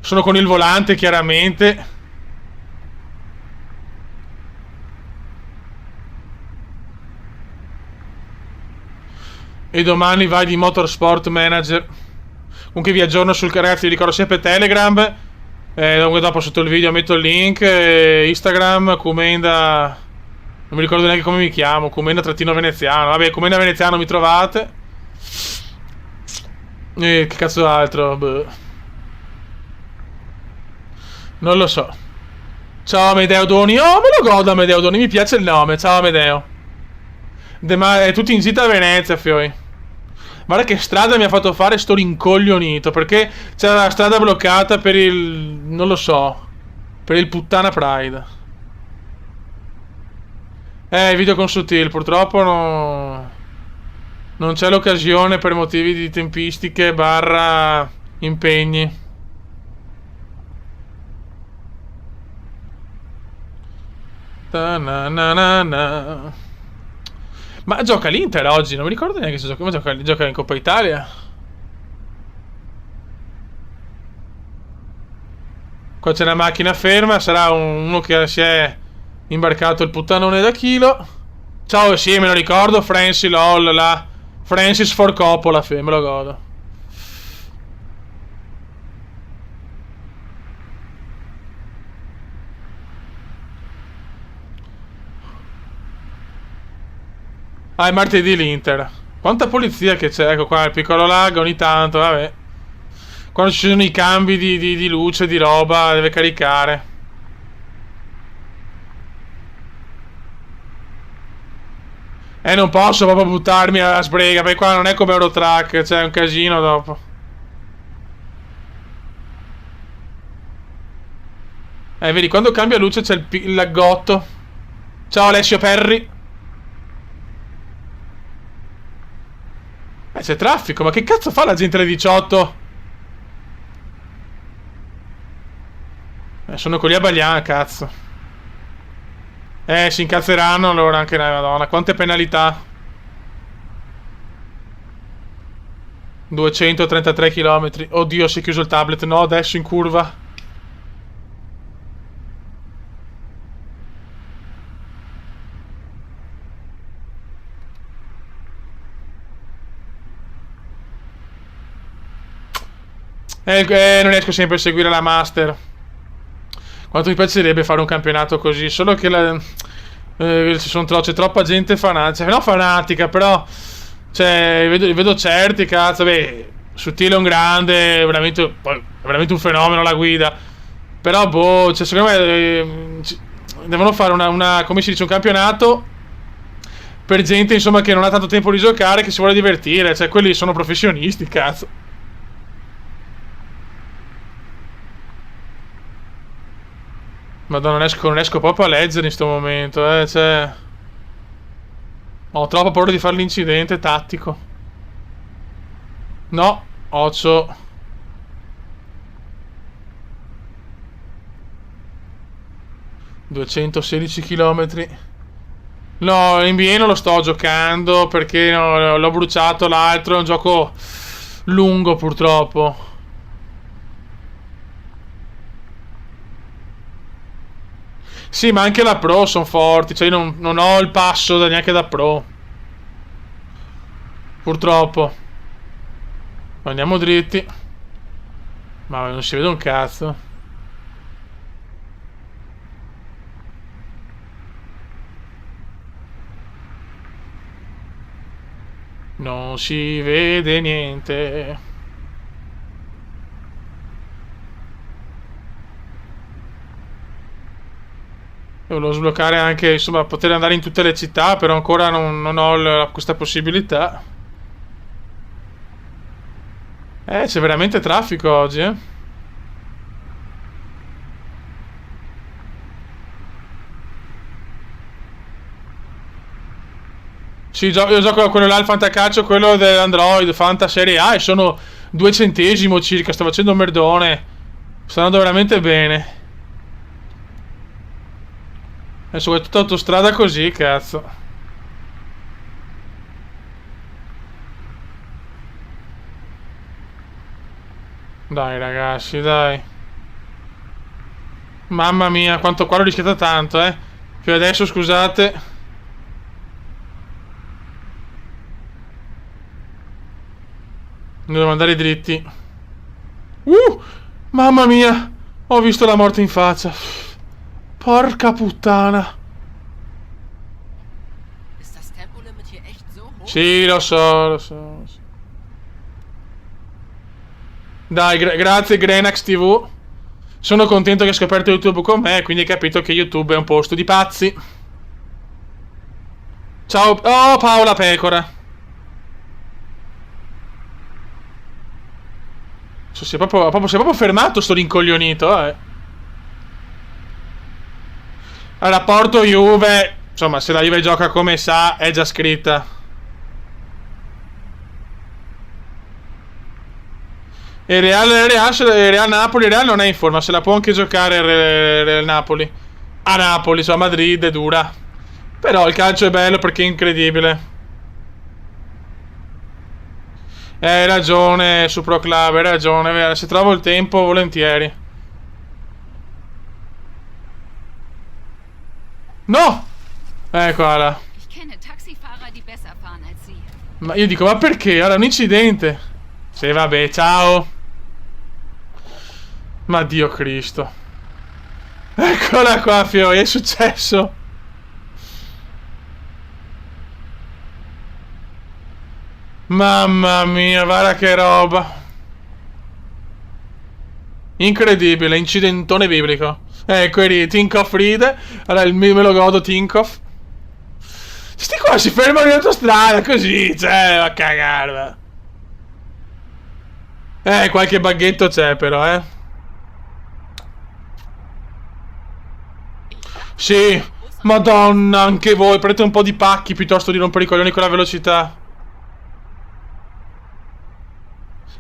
Sono con il volante, chiaramente. E domani vai di Motorsport Manager. Comunque vi aggiorno sul, ragazzi, vi ricordo sempre Telegram. Dopo sotto il video metto il link. Instagram, Comenda. Non mi ricordo neanche come mi chiamo. Comenda-veneziano. Vabbè, Comenda Veneziano mi trovate. E che cazzo altro? Boh. Non lo so. Ciao Amedeo Doni. Oh, me lo godo Amedeo Doni. Mi piace il nome. Ciao Amedeo. Tutti in gita a Venezia, fioi. Guarda che strada mi ha fatto fare, sto rincoglionito. Perché c'era la strada bloccata per il... non lo so. Per il puttana Pride. Video con Sutil. Purtroppo non c'è l'occasione per motivi di tempistiche barra impegni. Ta-na-na-na-na. Ma gioca l'Inter oggi? Non mi ricordo neanche se gioca in Coppa Italia. Qua c'è una macchina ferma. Sarà uno che si è imbarcato il puttanone da chilo. Ciao, sì, me lo ricordo. Francis LOL, là. Francis for Coppola, me lo godo. Ah, è martedì l'Inter. Quanta polizia che c'è, ecco qua, il piccolo lag ogni tanto, vabbè. Quando ci sono i cambi di luce, di roba, deve caricare. Non posso proprio buttarmi a sbrega, perché qua non è come Eurotrack, c'è un casino dopo. Vedi, quando cambia luce c'è il laggotto. Ciao Alessio Perri. C'è traffico, ma che cazzo fa la gente alle 18? Sono quelli a Bagliano, cazzo. Si incazzeranno allora anche la Madonna. Quante penalità? 233 km. Oddio, si è chiuso il tablet. No, adesso in curva. Non riesco sempre a seguire la Master. Quanto mi piacerebbe fare un campionato così. Solo che c'è troppa gente fanatica. Cioè, no, fanatica, però. Cioè, vedo certi, cazzo. Beh, Sottile è un grande. Veramente, poi, è veramente un fenomeno la guida. Però, boh, cioè, secondo me. Devono fare come si dice, un campionato. Per gente, insomma, che non ha tanto tempo di giocare, che si vuole divertire. Cioè, quelli sono professionisti, cazzo. Madonna, non esco proprio a leggere in sto momento, cioè... Ho troppo paura di fare l'incidente tattico. No, occio. ...216 km. No, NBA non lo sto giocando perché no, l'ho bruciato l'altro, è un gioco lungo purtroppo. Sì, ma anche la Pro sono forti. Cioè, io non ho il passo neanche da Pro. Purtroppo. Andiamo dritti. Ma non si vede un cazzo. Non si vede niente. Volevo sbloccare anche, insomma, poter andare in tutte le città, però ancora non ho questa possibilità. C'è veramente traffico oggi, eh. Sì, io gioco quello là, il fantacalcio, quello dell'Android, Fanta Serie A, e sono 2 centesimo circa, sto facendo un merdone. Sto andando veramente bene. E soprattutto autostrada così, cazzo. Dai ragazzi, dai. Mamma mia, quanto qua l'ho rischiata tanto, eh. Più adesso, scusate. Devo andare dritti. Mamma mia. Ho visto la morte in faccia. Porca puttana. Ist das Tempolimit hier echt so hoch? Sì, lo so, lo so. Lo so. Dai, grazie Grenax TV. Sono contento che hai scoperto YouTube con me, quindi hai capito che YouTube è un posto di pazzi. Ciao. Oh, Paola Pecora. Si è proprio fermato sto rincoglionito, eh. Allora, Porto Juve. Insomma, se la Juve gioca come sa, è già scritta. E Real Napoli. Real non è in forma, se la può anche giocare Real Napoli. A Napoli, a Madrid è dura. Però il calcio è bello perché è incredibile. Hai ragione, su Pro Club, hai ragione. Se trovo il tempo, volentieri. No! Eccola. Ich kenne Taxifahrer, die besser fahren als Sie. Ma io dico, ma perché? Allora, un incidente. Sì, vabbè, ciao. Ma Dio Cristo. Eccola qua, Fiori, è successo. Mamma mia, guarda che roba. Incredibile, incidentone biblico. Ecco, eri Tinkoff ride. Allora, me lo godo Tinkoff. Sti qua si fermano in autostrada così, cioè, va a cagare. Qualche baghetto c'è però, eh. Sì, madonna, anche voi, prendete un po' di pacchi piuttosto di rompere i coglioni con la velocità.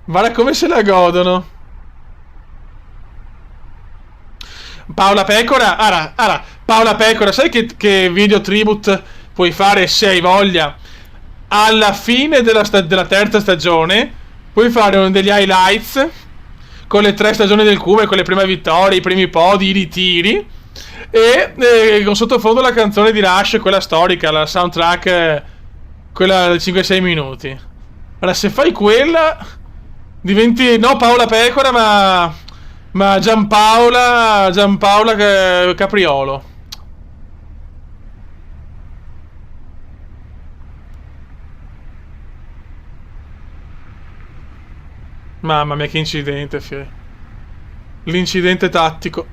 Guarda come se la godono. Paola Pecora, Paola Pecora, sai che video tribute puoi fare se hai voglia? Alla fine della terza stagione puoi fare uno degli highlights con le 3 stagioni del Cume, con le prime vittorie, i primi podi, i ritiri e con sottofondo la canzone di Rush, quella storica, la soundtrack, quella di 5-6 minuti. Allora, se fai quella diventi no Paola Pecora ma Giampaola Capriolo. Mamma mia, che incidente, Fiori. L'incidente tattico.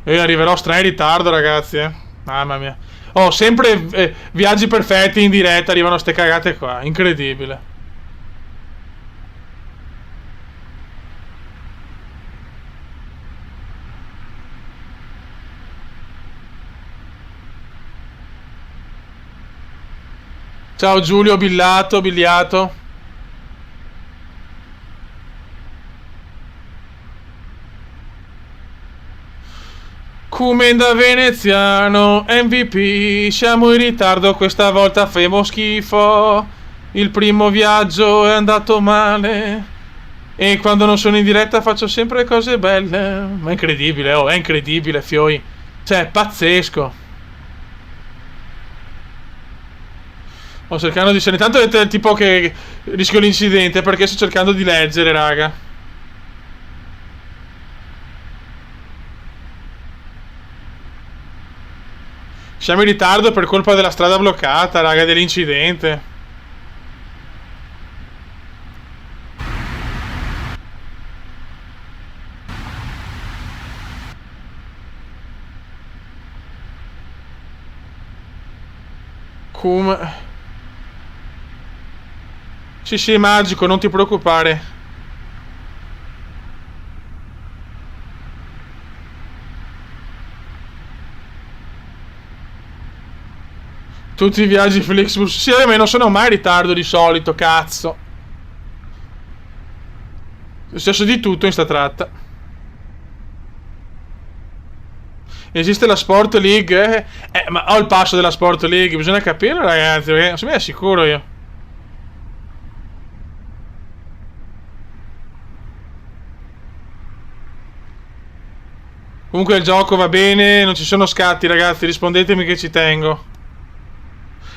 Io arriverò stra in ritardo, ragazzi, eh. Mamma mia. Oh, sempre viaggi perfetti in diretta, arrivano ste cagate qua. Incredibile. Ciao Giulio Biliato. Cumen da veneziano, MVP, siamo in ritardo, questa volta femo schifo. Il primo viaggio è andato male. E quando non sono in diretta faccio sempre cose belle. Ma è incredibile, oh, è incredibile, Fioi. Cioè, è pazzesco. Sto cercando di... Intanto vedete tipo che rischio l'incidente perché sto cercando di leggere, raga. Siamo in ritardo per colpa della strada bloccata, raga, dell'incidente. Sì, magico, non ti preoccupare. Tutti i viaggi Flixbus. Sì, ma non sono mai in ritardo di solito, cazzo. È successo di tutto in sta tratta. Esiste la Sport League? Ma ho il passo della Sport League, bisogna capirlo, ragazzi, perché non sono sicuro io. Comunque il gioco va bene, non ci sono scatti, ragazzi, rispondetemi che ci tengo.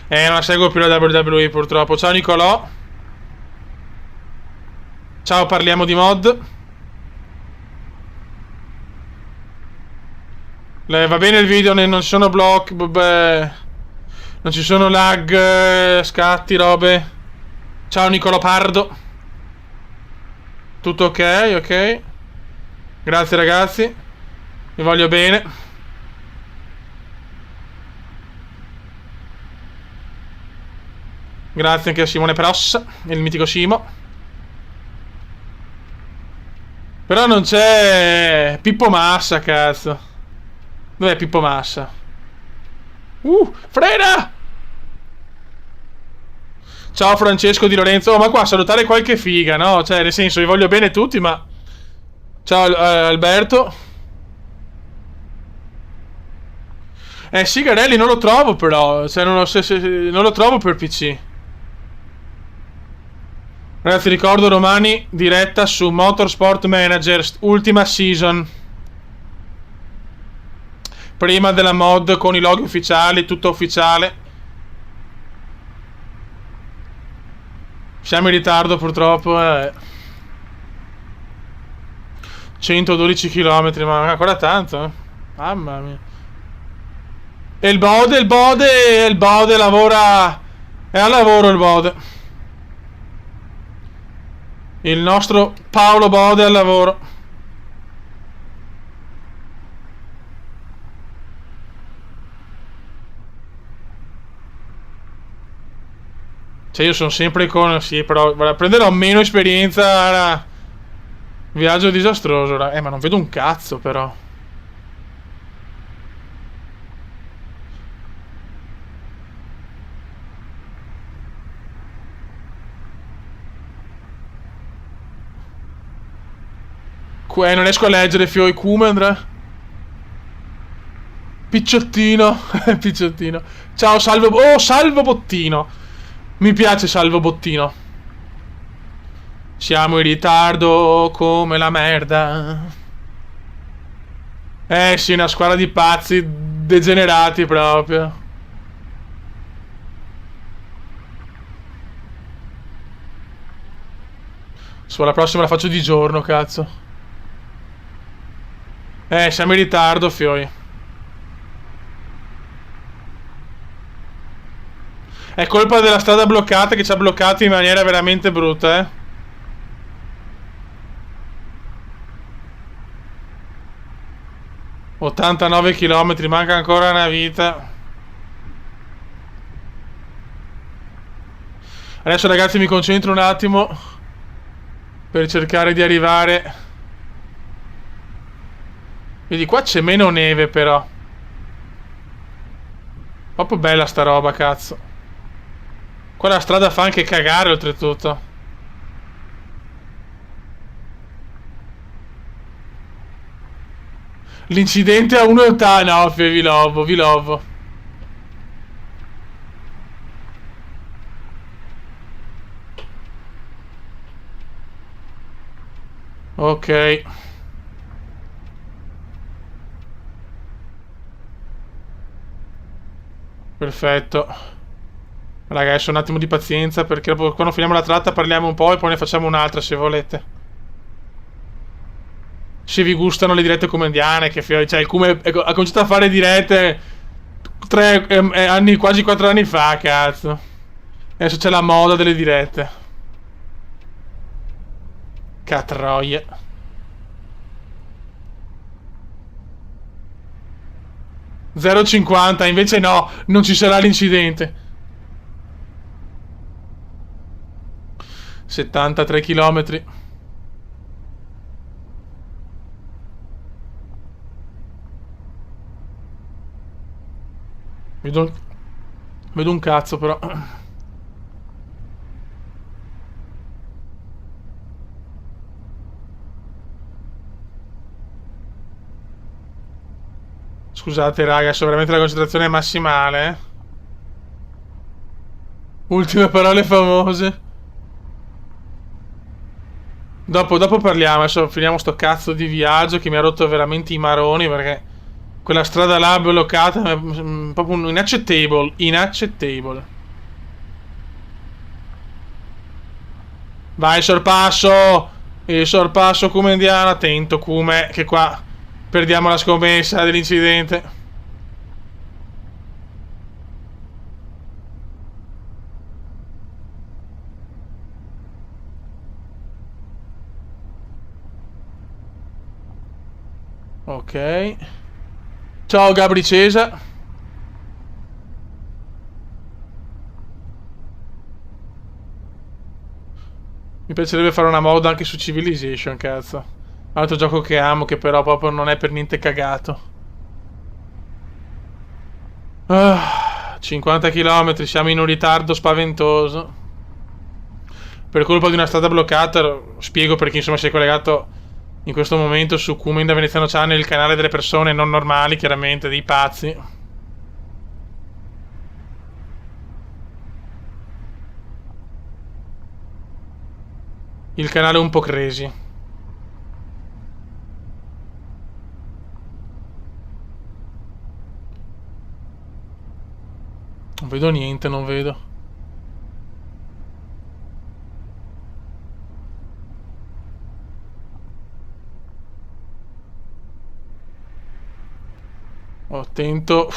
Non la seguo più la WWE purtroppo. Ciao Nicolò. Ciao, parliamo di mod. Va bene il video, non ci sono block, vabbè. Non ci sono lag, scatti, robe. Ciao Nicolo Pardo. Tutto ok, ok. Grazie ragazzi. Vi voglio bene. Grazie anche a Simone Pross, il mitico Simo. Però non c'è Pippo Massa, cazzo. Dov'è Pippo Massa? Frena! Ciao Francesco Di Lorenzo. Oh, ma qua salutare qualche figa, no? Cioè, nel senso, vi voglio bene tutti, ma... Ciao Alberto. Sigarelli non lo trovo però. Cioè, non lo trovo per PC. Ragazzi, ricordo domani diretta su Motorsport Manager, ultima season. Prima della mod con i loghi ufficiali, tutto ufficiale. Siamo in ritardo purtroppo. 112 km, ma ancora tanto, eh. Mamma mia. E il Bode lavora. È al lavoro il Bode. Il nostro Paolo Bode al lavoro. Cioè io sono sempre con... Sì, però prenderò meno esperienza. Viaggio disastroso. Ma non vedo un cazzo però. Non riesco a leggere Fioi Kumendra. Picciottino. Picciottino. Ciao Salvo. Oh, Salvo Bottino. Mi piace Salvo Bottino. Siamo in ritardo come la merda. Sì, una squadra di pazzi degenerati proprio. Sulla prossima la faccio di giorno, cazzo. Siamo in ritardo, Fioi. È colpa della strada bloccata che ci ha bloccati in maniera veramente brutta, eh. ...89 km, manca ancora una vita. Adesso ragazzi mi concentro un attimo per cercare di arrivare. Vedi qua c'è meno neve però. Proprio bella sta roba, cazzo. Qua la strada fa anche cagare oltretutto. L'incidente a 1,80. No, vi lovo, vi lovo. Ok. Perfetto. Raga, adesso un attimo di pazienza perché dopo quando finiamo la tratta parliamo un po' e poi ne facciamo un'altra se volete. Se vi gustano le dirette comandiane, che cioè il Cume ha cominciato a fare dirette 3 anni, quasi 4 anni fa, cazzo. Adesso c'è la moda delle dirette. Catroia. ...0,50, invece no, non ci sarà l'incidente. 73 km. Vedo un cazzo però. Scusate raga, adesso veramente la concentrazione è massimale, eh. Ultime parole famose. Dopo parliamo, adesso finiamo sto cazzo di viaggio che mi ha rotto veramente i maroni perché quella strada là bloccata è proprio un inaccettabile, inaccettabile. Vai sorpasso, il sorpasso Cume indiano, attento Cume che qua Perdiamo la scommessa dell'incidente. Ok. Ciao Gabri Cesa. Mi piacerebbe fare una mod anche su Civilization, cazzo. Altro gioco che amo, che però proprio non è per niente cagato. 50 km, siamo in un ritardo spaventoso. Per colpa di una strada bloccata, spiego per chi insomma si è collegato in questo momento su Cumin da Veneziano Channel, il canale delle persone non normali, chiaramente, dei pazzi. Il canale un po' crazy. Non vedo niente, non vedo. Attento.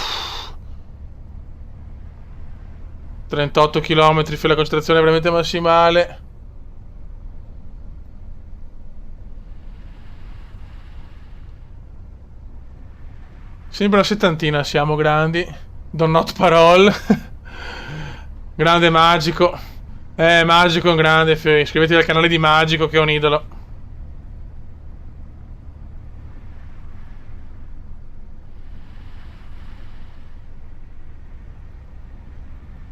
38 km, la concentrazione è veramente massimale. Sembra una settantina, siamo grandi. Don not parole. Grande Magico. Magico è un grande. Iscrivetevi al canale di Magico che è un idolo.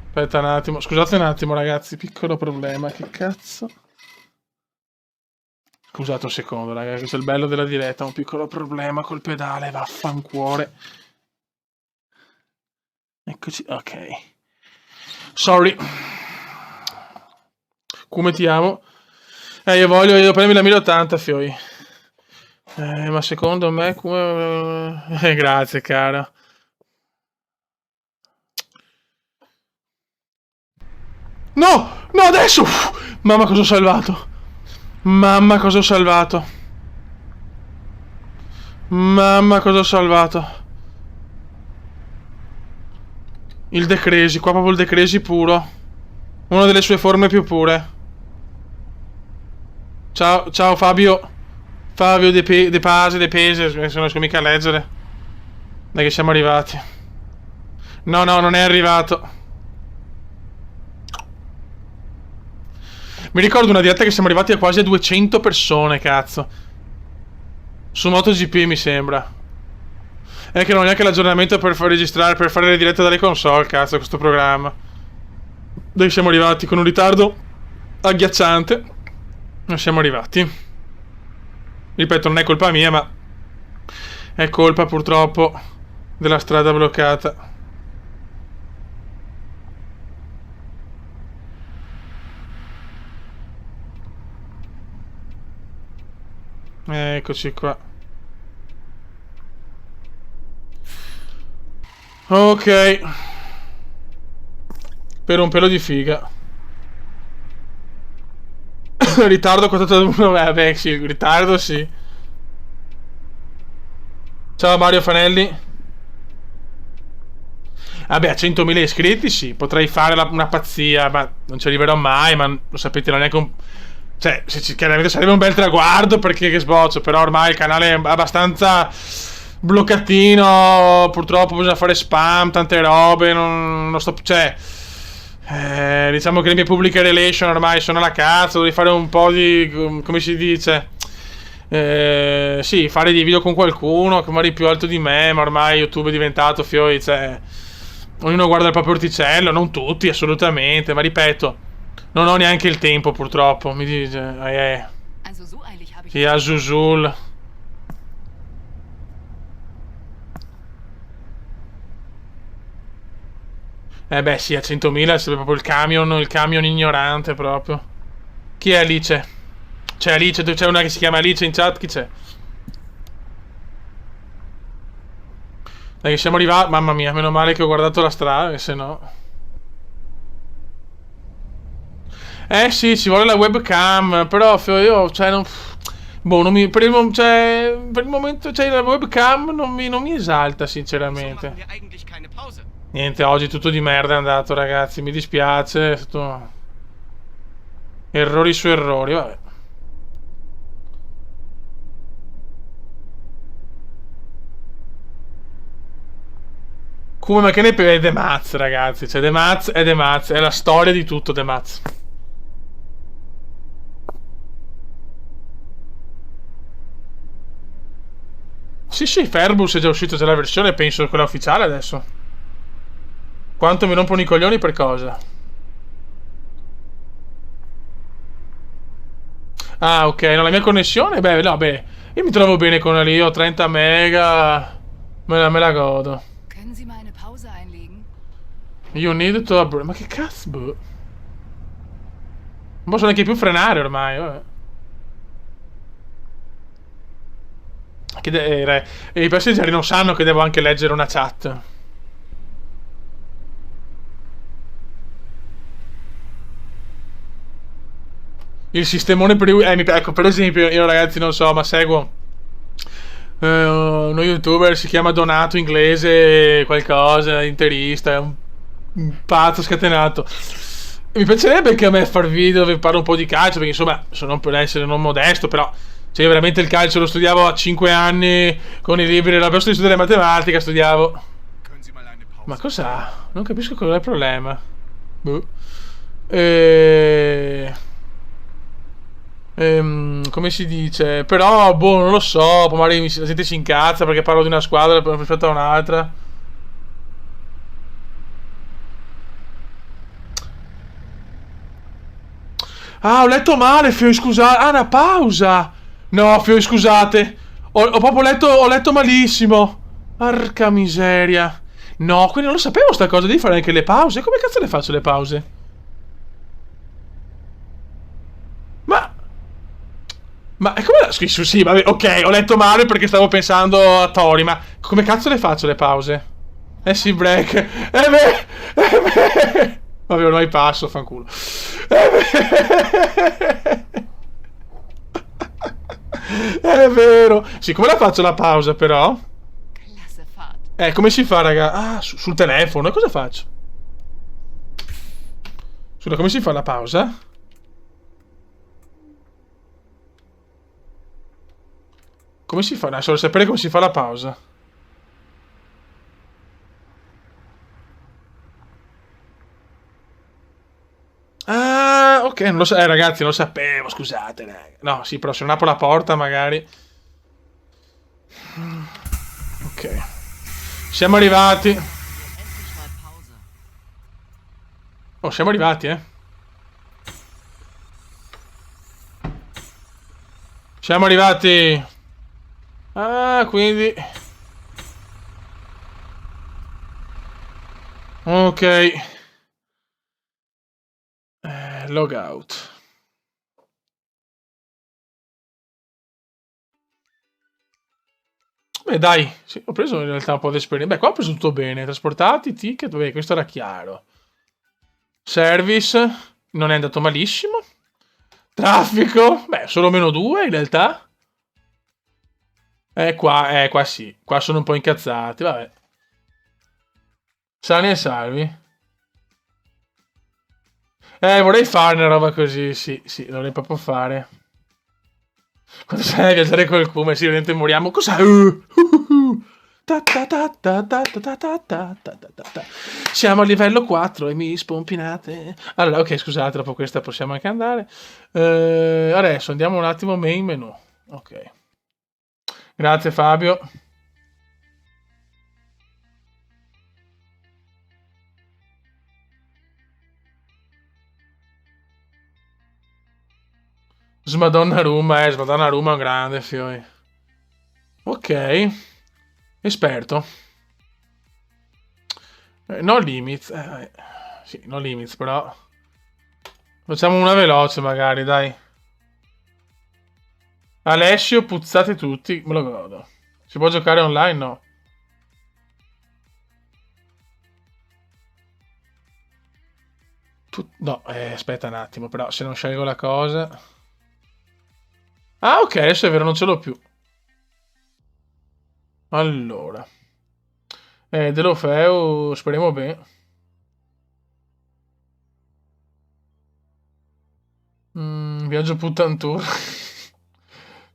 Aspetta un attimo. Scusate un attimo ragazzi, piccolo problema. Che cazzo? Scusate un secondo ragazzi, questo è il bello della diretta. Un piccolo problema col pedale, vaffancuore. Eccoci, ok. Sorry. Come ti amo? Io voglio prendermi la 1080, fioi. Ma secondo me come... grazie, cara. No! No, adesso! Mamma, cosa ho salvato? Mamma, cosa ho salvato? Mamma, cosa ho salvato? Il Decresi, qua proprio il Decresi puro. Una delle sue forme più pure. Ciao, ciao Fabio. Fabio De Pase, De Pese, non riesco mica a leggere. Dai che siamo arrivati. No, no, non è arrivato. Mi ricordo una diretta che siamo arrivati a quasi a 200 persone, cazzo. Su MotoGP mi sembra. È che non ho neanche l'aggiornamento per far registrare, per fare le dirette dalle console, cazzo, questo programma. Dove siamo arrivati con un ritardo agghiacciante. Non siamo arrivati. Ripeto, non è colpa mia, ma è colpa purtroppo della strada bloccata. Eccoci qua. Ok. Per un pelo di figa. Ritardo 41. Beh, sì, ritardo sì. Ciao Mario Fanelli. Vabbè, a 100.000 iscritti sì, potrei fare una pazzia, ma non ci arriverò mai, ma lo sapete, non è che cioè, chiaramente sarebbe un bel traguardo perché che sboccio, però ormai il canale è abbastanza bloccatino, purtroppo bisogna fare spam, tante robe, non sto... cioè... diciamo che le mie public relation ormai sono alla cazzo, devi fare un po' di... come si dice... sì, fare dei video con qualcuno che magari è più alto di me, ma ormai YouTube è diventato fioi, cioè... ognuno guarda il proprio orticello, non tutti, assolutamente, ma ripeto... non ho neanche il tempo purtroppo, mi dice. Sì, a Zusul. Beh sì, a 100.000 sarebbe proprio il camion ignorante proprio. Chi è Alice? C'è Alice, c'è una che si chiama Alice in chat, chi c'è? Dai che siamo arrivati, mamma mia, meno male che ho guardato la strada, se no... sì, ci vuole la webcam, però io, cioè, non... Boh, non mi, per il momento, cioè, la webcam non mi esalta, Wieso sinceramente. machen wir eigentlich keine Pause? Niente, oggi tutto di merda è andato, ragazzi. Mi dispiace. È stato errori su errori, vabbè. Come ma che ne è The Maz, ragazzi. Cioè, The Maz è The Maz. È la storia di tutto, The Maz. Sì, sì, Fairbus è già uscito, c'è la versione, penso quella ufficiale adesso. Quanto mi rompono i coglioni per cosa? Ah, ok, no, la mia connessione? Beh, no, beh, io mi trovo bene con la lì, ho 30 mega, me la godo. Können Sie mal eine Pause einlegen? You need to ma che cazzo, boh. Non posso neanche più frenare ormai, vabbè. E i passeggeri non sanno che devo anche leggere una chat. Il sistemone per ecco, per esempio, io ragazzi non so, ma seguo uno youtuber, si chiama Donato inglese, qualcosa, interista, è un pazzo scatenato. E mi piacerebbe che a me far video dove parlo un po' di calcio, perché insomma, sono per essere non modesto, però cioè io veramente il calcio lo studiavo a 5 anni con i libri della posto di studiare matematica, studiavo. Können Sie mal eine Pause? Ma cos'ha? Non capisco qual è il problema. Boh. E... come si dice? Però, boh, non lo so. Poi magari la gente si incazza perché parlo di una squadra rispetto a un'altra. Ah, ho letto male, Fioi, scusate. Ah, una pausa. No, Fioi, scusate. Ho proprio letto, ho letto malissimo. Porca miseria. No, quindi non lo sapevo sta cosa. Devi fare anche le pause. Come cazzo le faccio le pause? Ma... Ma è come... Sì, vabbè, ok, ho letto male perché stavo pensando a Tori, ma come cazzo le faccio le pause? Eh sì, break. Beh, beh. Vabbè, ormai passo, fanculo. Beh. È vero. Sì, come la faccio la pausa, però? Klasse Fahrt. Come si fa, raga? Ah, sul telefono. E cosa faccio? Scusa, come si fa la pausa? Come si fa? No, solo sapere come si fa la pausa. Ah, ok, non lo so. Ragazzi, non lo sapevo, scusate, raga. No, sì, però se non apro la porta, magari. Ok. Siamo arrivati. Endlich mal Pause. Oh, siamo arrivati, eh. Siamo arrivati. Ah, quindi. Ok. Logout. Beh, dai, sì, ho preso in realtà un po' di esperienza. Beh, qua ho preso tutto bene. Trasportati, ticket, vabbè, questo era chiaro. Service, non è andato malissimo. Traffico, beh, solo meno 2 in realtà. Qua sì. Qua sono un po' incazzati, vabbè. Sani e salvi. Vorrei fare una roba così, sì, sì, dovrei proprio fare. Quando sai a viaggiare col cume, sì, ovviamente moriamo. Cos'è? Ta ta ta ta ta ta ta ta ta ta ta ta ta. Siamo a livello 4 e mi spompinate. Allora, ok, scusate, dopo questa possiamo anche andare. Adesso andiamo un attimo main menu. Ok. Grazie Fabio. Smadonna Ruma, Smadonna Ruma è un grande, fioi. Ok. Esperto. No limits. Sì, no limits, però. Facciamo una veloce, magari, dai. Alessio, puzzate tutti. Me lo godo. Si può giocare online? No. No, aspetta un attimo, però se non scelgo la cosa. Ah, ok, adesso è vero, non ce l'ho più. Allora. Delofeu, speriamo bene. Viaggio Puttan Tour.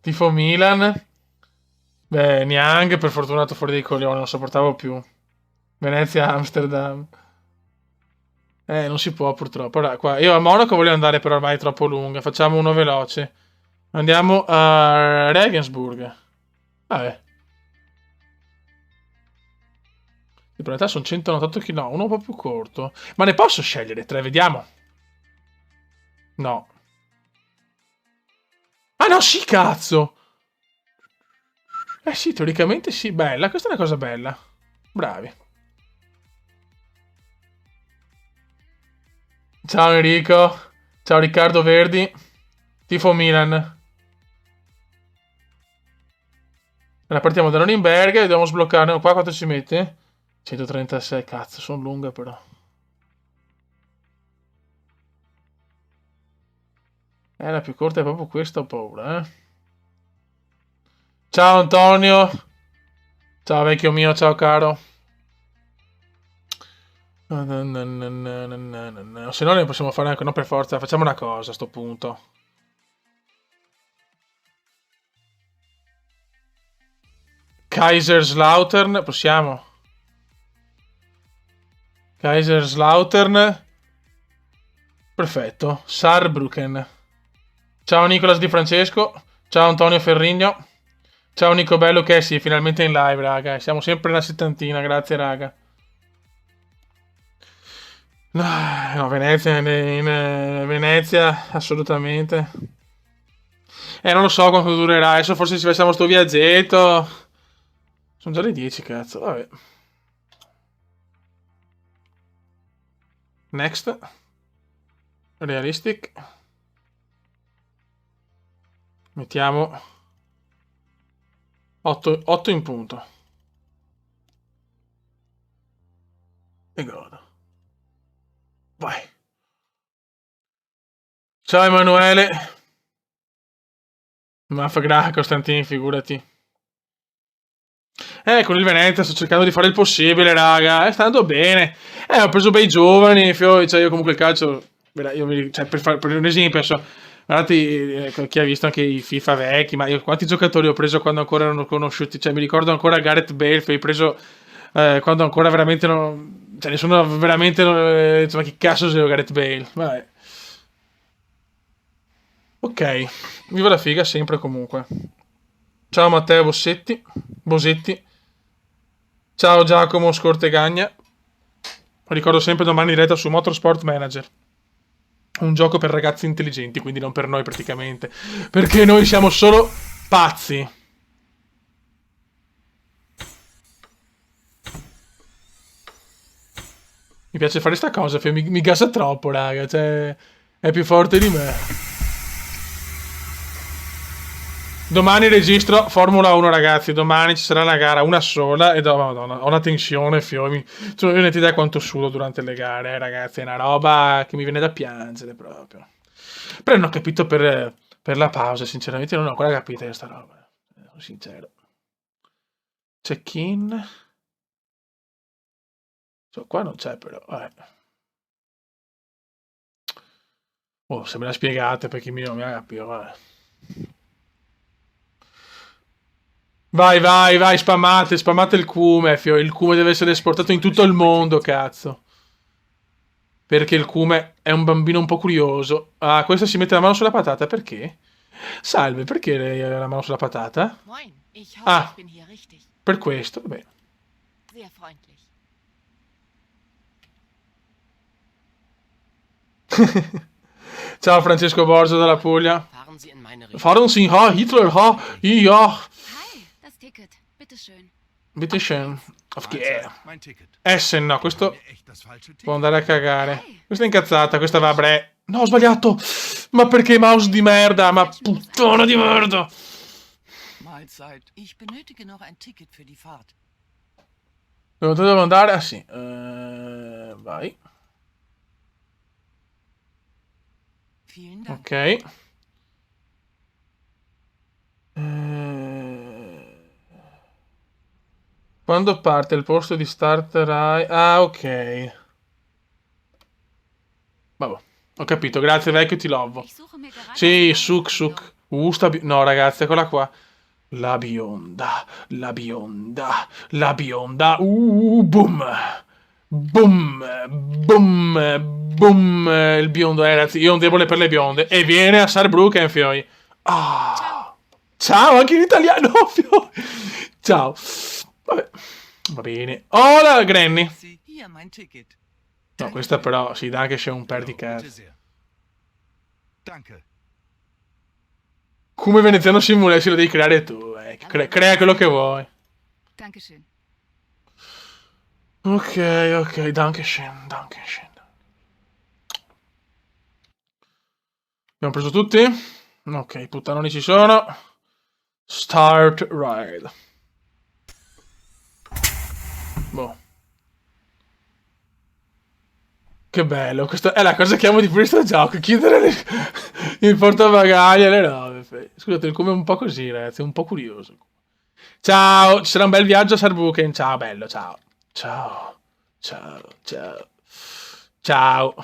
Tifo Milan. Beh, neanche per fortunato fuori dei coglioni, non sopportavo più. Venezia, Amsterdam. Non si può purtroppo. Allora, qua. Io a Monaco voglio andare, però ormai è troppo lunga. Facciamo uno veloce. Andiamo a Regensburg. Vabbè. In realtà sono 198 km. No, uno un po' più corto. Ma ne posso scegliere tre? Vediamo. No. Ah no, sì, cazzo! Eh sì, teoricamente sì, bella. Questa è una cosa bella. Bravi. Ciao Enrico. Ciao Riccardo Verdi. Tifo Milan. Allora, partiamo da Norimberga e dobbiamo sbloccare. Qua quanto ci mette? 136, cazzo, sono lunghe però. La più corta è proprio questa, ho paura, eh. Ciao Antonio. Ciao vecchio mio, ciao caro. Se no ne possiamo fare anche, no per forza, facciamo una cosa a sto punto. Kaiserslautern, possiamo? Kaiserslautern. Perfetto. Saarbrücken. Ciao Nicolas Di Francesco. Ciao Antonio Ferrigno. Ciao Nico Bello che sì, finalmente in live, raga. Siamo sempre una settantina, grazie, raga. No, Venezia, Venezia, assolutamente. Non lo so quanto durerà. Adesso forse ci facciamo sto viaggetto. Sono già le 10, cazzo. Vabbè. Next. Realistic. Mettiamo 8 in punto. E godo. Vai. Ciao Emanuele. Ma fa grazie Costantini, figurati. Con il Venezia sto cercando di fare il possibile, raga. Sta andando bene. Ho preso bei giovani, cioè io comunque il calcio, cioè, per un esempio, guardate, chi ha visto anche i FIFA vecchi, ma io quanti giocatori ho preso quando ancora erano conosciuti? Cioè, mi ricordo ancora Gareth Bale, che hai preso quando ancora veramente non... Cioè, nessuno veramente... insomma, chi cazzo sei Gareth Bale? Vabbè. Ok, viva la figa sempre comunque. Ciao Matteo Bosetti. Ciao Giacomo Scortegagna. Ricordo sempre domani diretta su Motorsport Manager. Un gioco per ragazzi intelligenti, quindi non per noi praticamente. Perché noi siamo solo pazzi. Mi piace fare sta cosa, mi gasa troppo, raga. Cioè, è più forte di me. Domani registro Formula 1, ragazzi. Domani ci sarà una gara, una sola. E madonna, ho una tensione, fiori. Cioè, non avete idea quanto sudo durante le gare, ragazzi. È una roba che mi viene da piangere proprio. Però non ho capito per la pausa, sinceramente. Non ho ancora capito questa roba. Sono sincero. Check-in. Cioè, qua non c'è, però. Oh, se me la spiegate perché non mi ha capito. Vabbè. Vai, spammate il cume, fio. Il cume deve essere esportato in tutto il mondo, cazzo. Perché il cume è un bambino un po' curioso. Ah, questo si mette la mano sulla patata, perché? Salve, perché lei ha la mano sulla patata? Moin, ich hoffe, Ah, ich bin hier richtig. per questo, vabbè. Sehr freundlich. Ciao Francesco Borgia dalla Puglia. Fahren Sie in meine Richtung. Fahren Sie, ha, Hitler, ha, ja. Hi, das Ticket. Bitteschön. Bitteschön. Auf Mahlzeit, geht's. mein Ticket. Se no, questo Mir echt das falsche può Ticket. andare a cagare. Hi. Questa è incazzata, questa va a bre. No, ho sbagliato. Ma perché mouse di merda? Ma puttana di merda. Mahlzeit. Ich benötige noch ein Ticket für die Fahrt. Dove devo andare? Ah sì. Vai. Vielen Dank. Ok. Quando parte il posto di start Rai? Ah, ok. Vabbè, ho capito. Grazie, vecchio, ti lovo. Ich suche mir gerade Sì, eine Suk Verbindung. Suk. No, ragazzi, eccola qua. La bionda, la bionda, la bionda. Boom. Boom, boom, boom. Il biondo, ragazzi, io ho un debole per le bionde. E viene a Saarbrücken, fioi. Ah. Ciao, anche in italiano, fioi. Ciao. Vabbè, va bene. Oh, la Granny. Sie. Hier mein Ticket. No, questa però, sì, dai che c'è un So, perdicazzo. bitte sehr. Danke. Come veneziano simulation lo devi creare tu, crea quello che vuoi. Dankeschön. Ok, Dankeschön. Abbiamo preso tutti? Ok, i puttanoni ci sono. Start ride. Boh. Che bello, questa è la cosa che amo di più di sto gioco, chiudere il portabagagli e le robe. Scusate, come un po' così, ragazzi, un po' curioso. Ciao, ci sarà un bel viaggio a Saarbrücken. Ciao, bello, ciao. Ciao.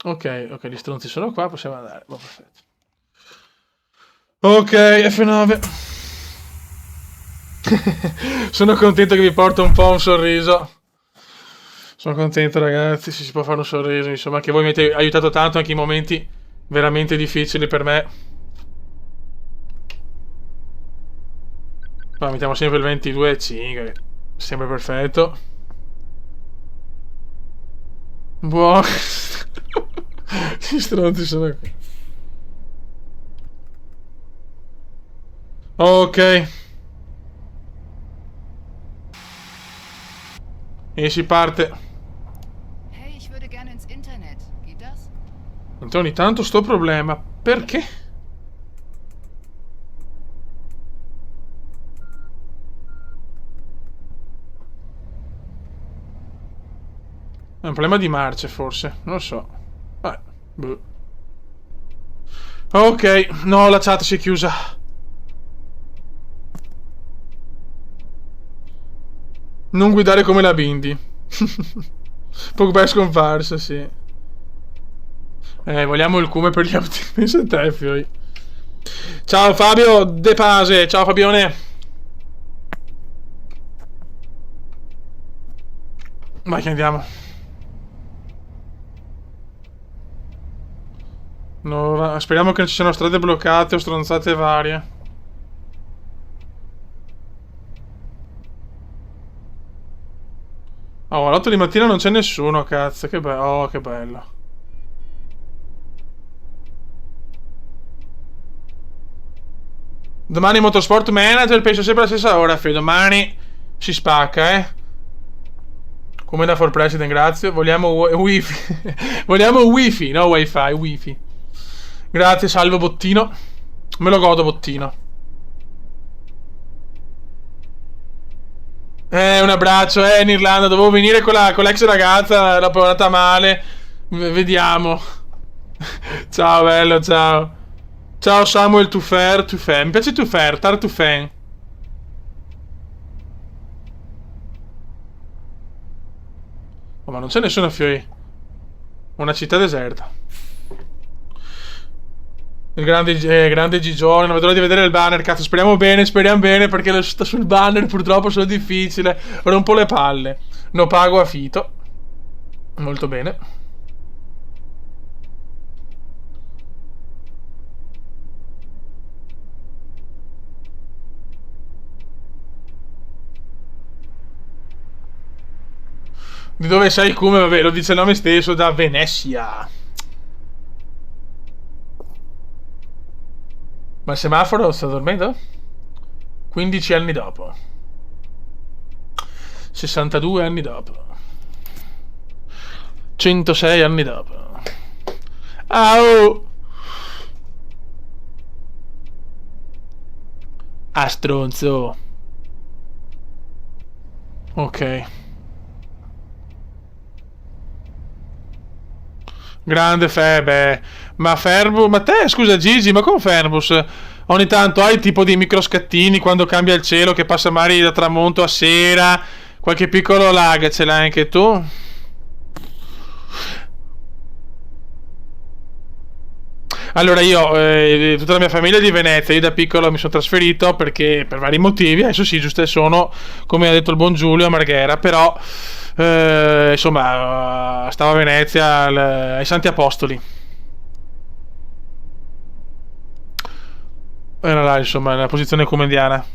Ok, gli stronzi sono qua, possiamo andare. Oh, perfetto. Ok, F9. Sono contento che vi porto un po' un sorriso. Sono contento, ragazzi, se si può fare un sorriso, insomma, che voi mi avete aiutato tanto anche in momenti veramente difficili per me. Ma mettiamo sempre il 22,5, sempre perfetto. Buono. Gli stronzi sono qui. Ok. E si parte. Hey, ich würde gerne ins Internet. Geht das? Ogni tanto sto problema. Perché? È un problema di marce, forse. Non lo so. Boh. Ok. No, la chat si è chiusa. Non guidare come la Bindi. Pogba è scomparso, sì. Vogliamo il cume per gli auti. Pensa a te, fioi. Ciao Fabio De Pase. Ciao Fabione. Vai che andiamo. No, speriamo che non ci siano strade bloccate o stronzate varie. Oh, all'8 di mattina non c'è nessuno, cazzo. Che bello. Oh, che bello. Domani Motorsport Manager, penso sempre alla stessa ora, Fede. Domani si spacca, Come da For President, grazie. Vogliamo wifi. Vogliamo wifi, no wifi, wifi. Grazie, salve Bottino. Me lo godo, Bottino. Un abbraccio, in Irlanda. Dovevo venire con l'ex ragazza, l'ho provata male. Vediamo. Ciao, bello, ciao. Ciao Samuel Tufer. Mi piace Tufer, Tartufen. Oh, ma non c'è nessuno, fioi. Una città deserta. Il grande Gigione. Non vedo l'ora di vedere il banner, cazzo. Speriamo bene, perché lo sto sul banner purtroppo sono difficile. Rompo le palle. No pago a Fito. Molto bene. Di dove sei come? Vabbè, lo dice il nome stesso, da Venezia. Ma il semaforo sta dormendo? 15 anni dopo. 62 anni dopo. 106 anni dopo. Au! Ah, stronzo. Ok. Grande Febe. Ma Ferbus, ma te, scusa Gigi, ma come Ferbus? Ogni tanto hai tipo dei microscattini quando cambia il cielo che passa magari da tramonto a sera, qualche piccolo lag ce l'hai anche tu? Allora io, tutta la mia famiglia è di Venezia, io da piccolo mi sono trasferito perché per vari motivi, adesso sì, giusto, sono, come ha detto il buon Giulio, a Marghera, però insomma stavo a Venezia ai Santi Apostoli. Era là, insomma, nella posizione comediana.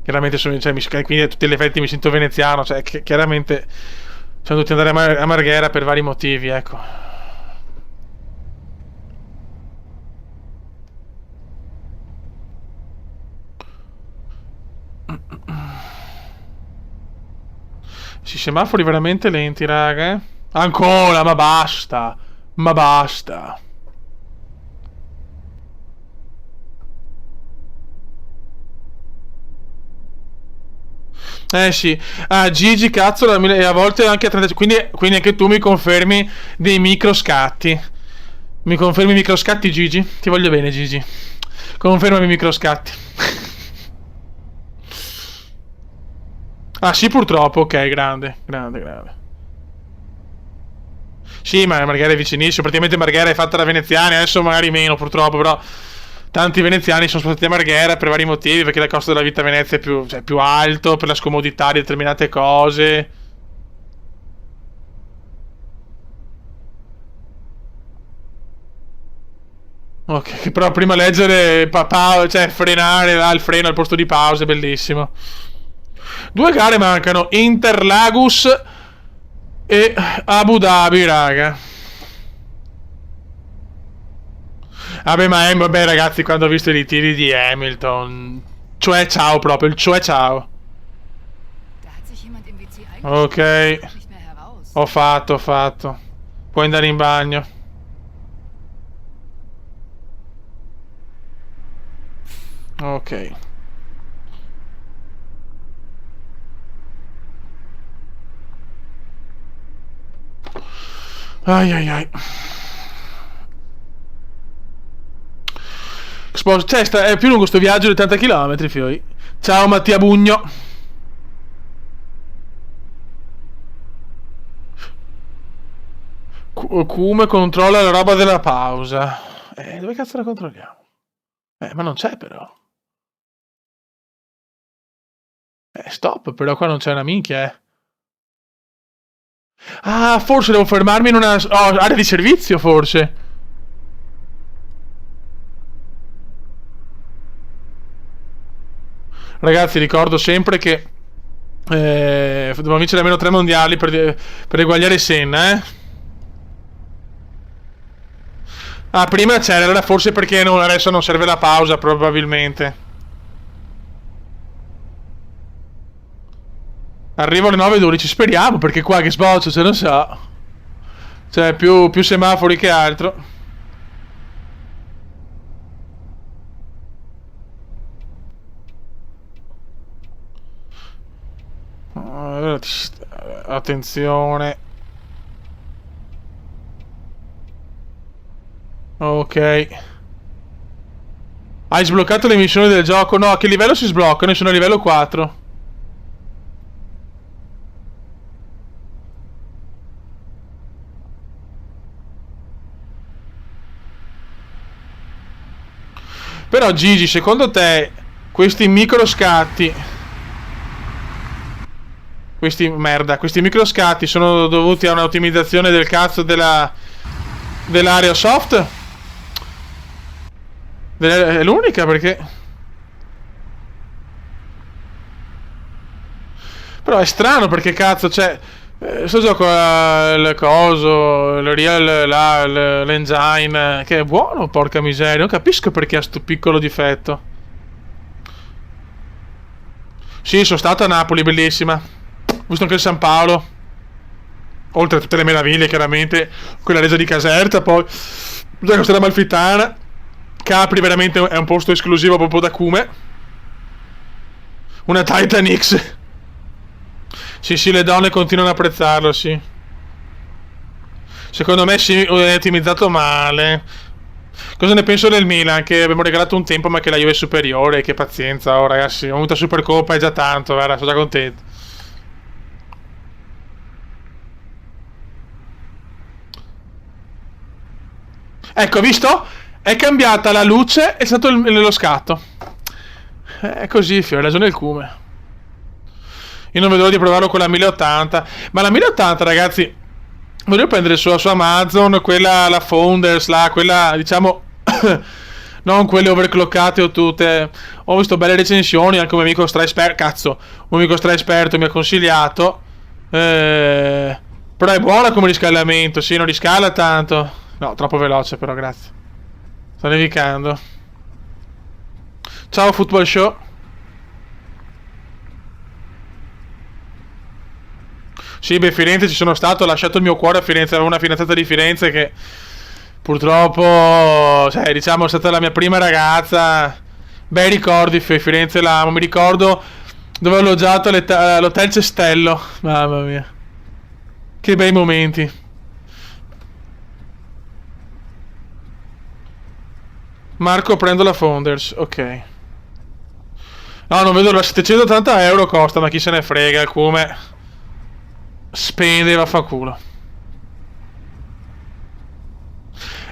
Chiaramente sono, cioè, quindi a tutti gli effetti mi sento veneziano, cioè chiaramente siamo dovuti andare a Marghera per vari motivi, ecco. Si semafori veramente lenti, raga. Ancora, ma basta. Ma basta. Eh sì. Ah, Gigi, cazzo, e a volte anche a 30. Quindi anche tu mi confermi dei microscatti. Mi confermi i microscatti, Gigi? Ti voglio bene, Gigi. Confermami i microscatti. Ah sì, purtroppo, ok, grande, grande, grande. Sì, ma Marghera è vicinissimo, praticamente Marghera è fatta da veneziani, adesso magari meno purtroppo, però tanti veneziani sono spostati a Marghera per vari motivi, perché il costo della vita a Venezia è più, cioè, più alto, per la scomodità di determinate cose. Ok, che però prima leggere, cioè frenare là, il freno al posto di pause, bellissimo. Due gare mancano, Interlagos e Abu Dhabi, raga. Vabbè, vabbè ragazzi, quando ho visto i ritiri di Hamilton, cioè ciao proprio, il cioè ciao. Da hat sich jemand im WC Ok, eingeschlossen, nicht mehr heraus. ho fatto, ho fatto. Puoi andare in bagno. Ok. Ai ai ai. Cioè, è più lungo sto viaggio di 80 km, fioi. Ciao Mattia Bugno. Come controlla la roba della pausa? Dove cazzo la controlliamo? Ma non c'è però. Stop, però qua non c'è una minchia, Ah, forse devo fermarmi in una area di servizio, forse. Ragazzi, ricordo sempre che dobbiamo vincere almeno 3 mondiali per eguagliare Senna, Ah, prima c'era, allora forse perché adesso non serve la pausa, probabilmente. Arrivo alle 9:12, speriamo, perché qua che sboccia, se non so. Cioè, più semafori che altro. Attenzione. Ok. Hai sbloccato le missioni del gioco? No, a che livello si sbloccano? Sono a livello 4. Però Gigi, secondo te questi microscatti, questi microscatti sono dovuti a un'ottimizzazione del cazzo dell'Aerosoft? È l'unica perché... Però è strano perché cazzo, cioè... sto gioco il coso, il Real, l'engine, che è buono, porca miseria, non capisco perché ha sto piccolo difetto. Sì, sono stato a Napoli, bellissima. Ho visto anche il San Paolo. Oltre a tutte le meraviglie, chiaramente, quella resa di Caserta, poi la costiera amalfitana. Capri veramente è un posto esclusivo proprio da Cume. Una Titan X. Sì, sì, le donne continuano ad apprezzarlo, sì. Secondo me sì, è ottimizzato male. Cosa ne penso del Milan? Che abbiamo regalato un tempo, ma che la Juve è superiore. Che pazienza, oh ragazzi. Ho avuto la Supercoppa, è già tanto, guarda, sono già contento. Ecco, visto? È cambiata la luce, è stato lo scatto. È così, Fio, hai ragione il Cume. Io non vedo l'ora di provarlo con la 1080. Ma la 1080, ragazzi, voglio prendere su Amazon quella, la Founders, quella, diciamo, non quelle overclockate o tutte. Ho visto belle recensioni, anche un mio amico stra esperto, cazzo, un amico stra esperto mi ha consigliato. Però è buona come riscaldamento, sì, non riscalda tanto. No, troppo veloce però, grazie. Sta nevicando. Ciao Football Show. Sì, beh, Firenze ci sono stato, ho lasciato il mio cuore a Firenze, avevo una fidanzata di Firenze che purtroppo, cioè, diciamo, è stata la mia prima ragazza. Bei ricordi, Firenze l'amo, mi ricordo dove ho alloggiato all'Hotel Cestello, mamma mia. Che bei momenti. Marco, prendo la Founders, ok. No, non vedo, 780 euro costa, ma chi se ne frega, come spende, vaffanculo.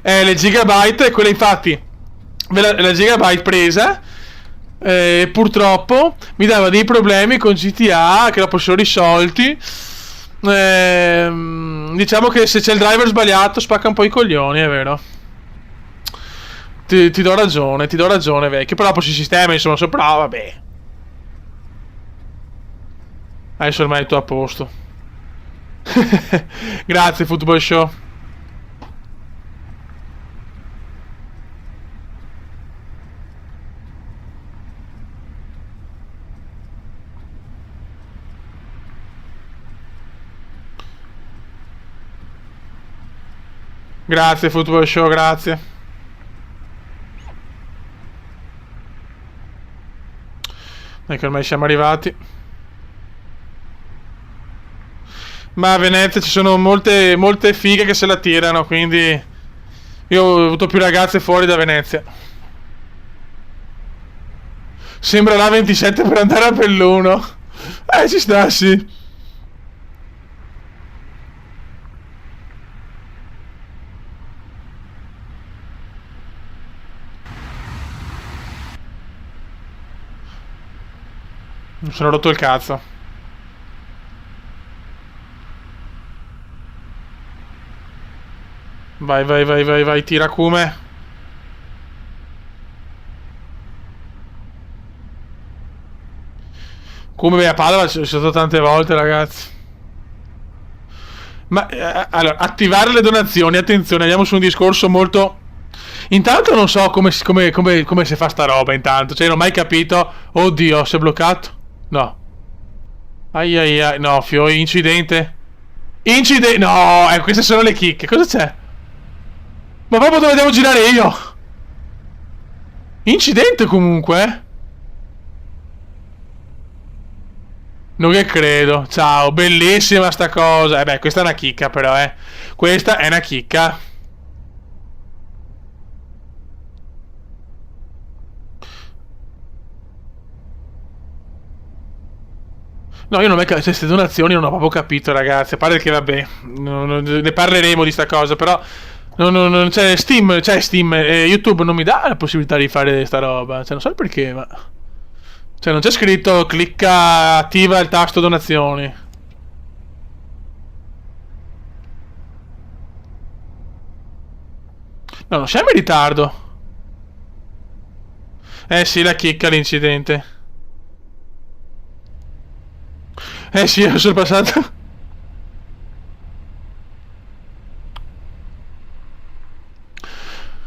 Le gigabyte, quella infatti, la gigabyte presa, purtroppo mi dava dei problemi con GTA che dopo sono risolti. Diciamo che se c'è il driver sbagliato spacca un po' i coglioni, è vero. Ti do ragione, vecchio. Però dopo si sistema, insomma, sopra, vabbè. Adesso ormai è tutto a posto. Grazie, Football Show. Grazie, Football Show, grazie. Ecco, ormai siamo arrivati. Ma a Venezia ci sono molte fighe che se la tirano, quindi io ho avuto più ragazze fuori da Venezia. Sembra la 27 per andare a Belluno. Ci sta, sì. Mi sono rotto il cazzo. Vai, tira Cume. Cume a Padova ci sono stato tante volte, ragazzi. Ma allora, attivare le donazioni, attenzione, andiamo su un discorso molto. Intanto non so come si fa sta roba, intanto. Cioè, non ho mai capito. Oddio, si è bloccato? No. Ai, no, incidente. No, queste sono le chicche. Cosa c'è? Ma proprio dove devo girare io? Incidente comunque, eh? Non che credo. Ciao, bellissima sta cosa. Beh, questa è una chicca però, eh. Questa è una chicca. No, io non ho mai capito. Queste donazioni non ho proprio capito, ragazzi. A parte che, vabbè, ne parleremo di sta cosa, però. Non c'è Steam, YouTube non mi dà la possibilità di fare sta roba. Cioè, non so il perché, ma. Cioè, non c'è scritto clicca, attiva il tasto donazioni. No, non siamo in ritardo. Sì, la chicca l'incidente. Sì, ho sorpassato.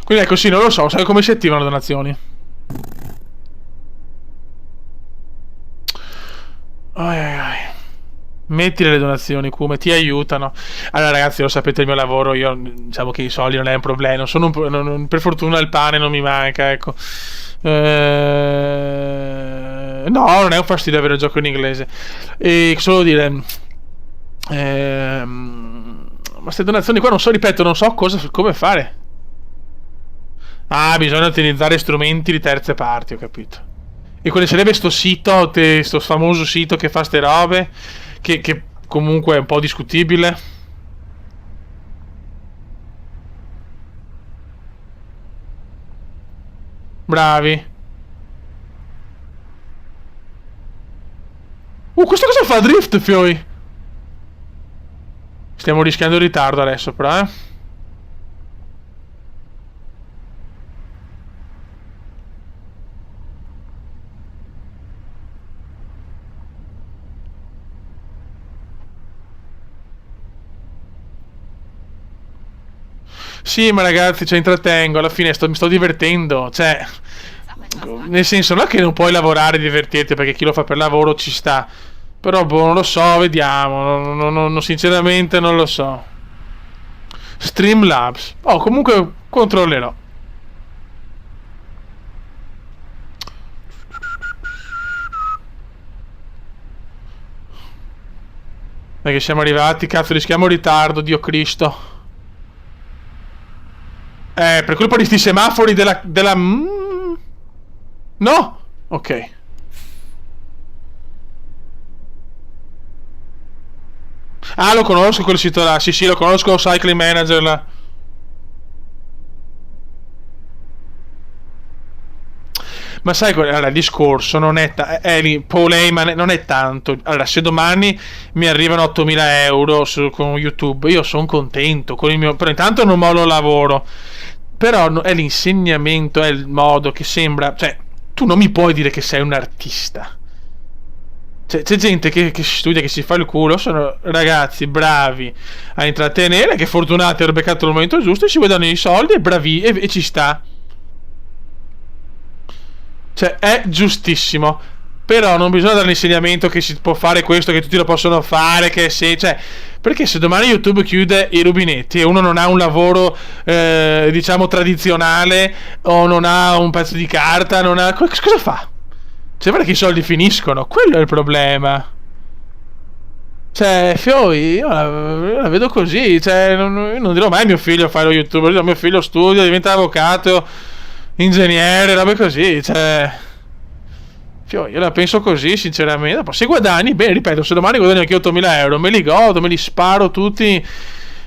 Quindi ecco, sì, non lo so, sai come si attivano le donazioni. Ai. Metti le donazioni, come ti aiutano. Allora, ragazzi, lo sapete il mio lavoro, io diciamo che i soldi non è un problema, sono per fortuna il pane non mi manca, ecco. No, non è un fastidio avere il gioco in inglese. E solo dire Ma queste donazioni qua non so, ripeto, non so come fare. Ah, bisogna utilizzare strumenti di terze parti, ho capito. E quale sarebbe sto sito, sto famoso sito che fa ste robe, che comunque è un po' discutibile. Bravi. Questa cosa fa drift, fioi. Stiamo rischiando il ritardo adesso, però, eh. Sì, ma ragazzi, cioè, intrattengo, alla fine mi sto divertendo, cioè, nel senso, non è che non puoi lavorare e divertirti, perché chi lo fa per lavoro ci sta, però, boh, non lo so, vediamo, sinceramente non lo so. Streamlabs, oh, comunque controllerò. Perché siamo arrivati, cazzo, rischiamo ritardo, Dio Cristo. Per colpa di sti semafori della... No? Ok. Ah, lo conosco quel sito là. Sì, lo conosco, Cycling Manager là. Ma sai, allora, il discorso non è Paul Heyman non è tanto. Allora, se domani mi arrivano 8.000 euro con YouTube, io sono contento con il mio. Però intanto non mollo lavoro. Però è l'insegnamento, è il modo che sembra. Cioè, tu non mi puoi dire che sei un artista. Cioè, c'è gente che studia, che si fa il culo. Sono ragazzi bravi a intrattenere, che fortunati hanno beccato il momento giusto e si guadagnano i soldi, e bravi, e ci sta. Cioè, è giustissimo. Però non bisogna dare l'insegnamento che si può fare questo, che tutti lo possono fare, che se... Cioè, perché se domani YouTube chiude i rubinetti e uno non ha un lavoro, diciamo, tradizionale, o non ha un pezzo di carta, non ha... Cosa fa? Cioè, guarda che i soldi finiscono. Quello è il problema. Cioè, Fioi, io la vedo così. Cioè, io non dirò mai a mio figlio a fare lo YouTuber. Dirò, mio figlio studia, diventa avvocato, ingegnere, robe così. Cioè, Fioi, io la penso così, sinceramente. Dopo, se guadagni, bene, ripeto, se domani guadagno anche 8.000 euro, me li godo, me li sparo tutti,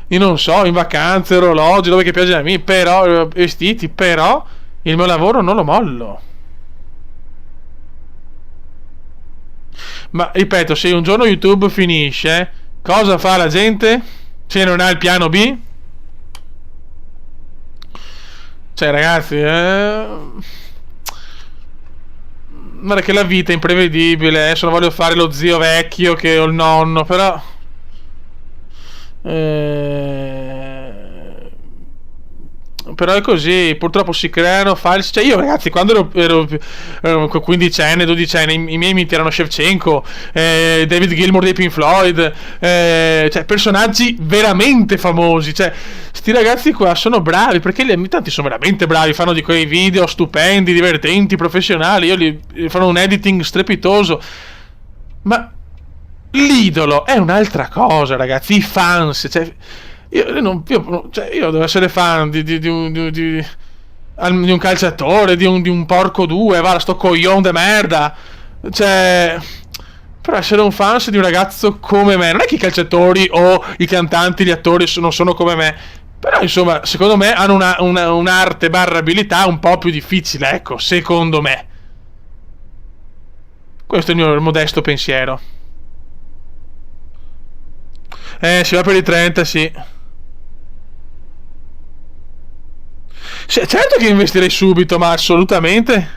io non so, in vacanze, orologi, dove che piace a me, però, vestiti, però, il mio lavoro non lo mollo. Ma ripeto, se un giorno YouTube finisce, cosa fa la gente? Se non ha il piano B? Cioè, ragazzi, guarda che la vita è imprevedibile. Adesso non voglio fare lo zio vecchio che ho il nonno, però però è così, purtroppo si creano falsi. Cioè, io ragazzi, quando ero 15enne, 12enne, i miei miti erano Shevchenko, David Gilmour dei Pink Floyd, cioè personaggi veramente famosi. Cioè, sti ragazzi qua sono bravi, perché tanti sono veramente bravi, fanno di quei video stupendi, divertenti, professionali. Fanno un editing strepitoso. Ma l'idolo è un'altra cosa, ragazzi. I fans, cioè, io devo essere fan di un calciatore, di un porco due, va, sto coglione de merda. Cioè, per essere un fan di un ragazzo come me, non è che i calciatori o i cantanti, gli attori non sono come me. Però, insomma, secondo me hanno un'arte barra abilità un po' più difficile, ecco, secondo me. Questo è il mio modesto pensiero. Si va per i 30, sì. Certo che investirei subito, ma assolutamente.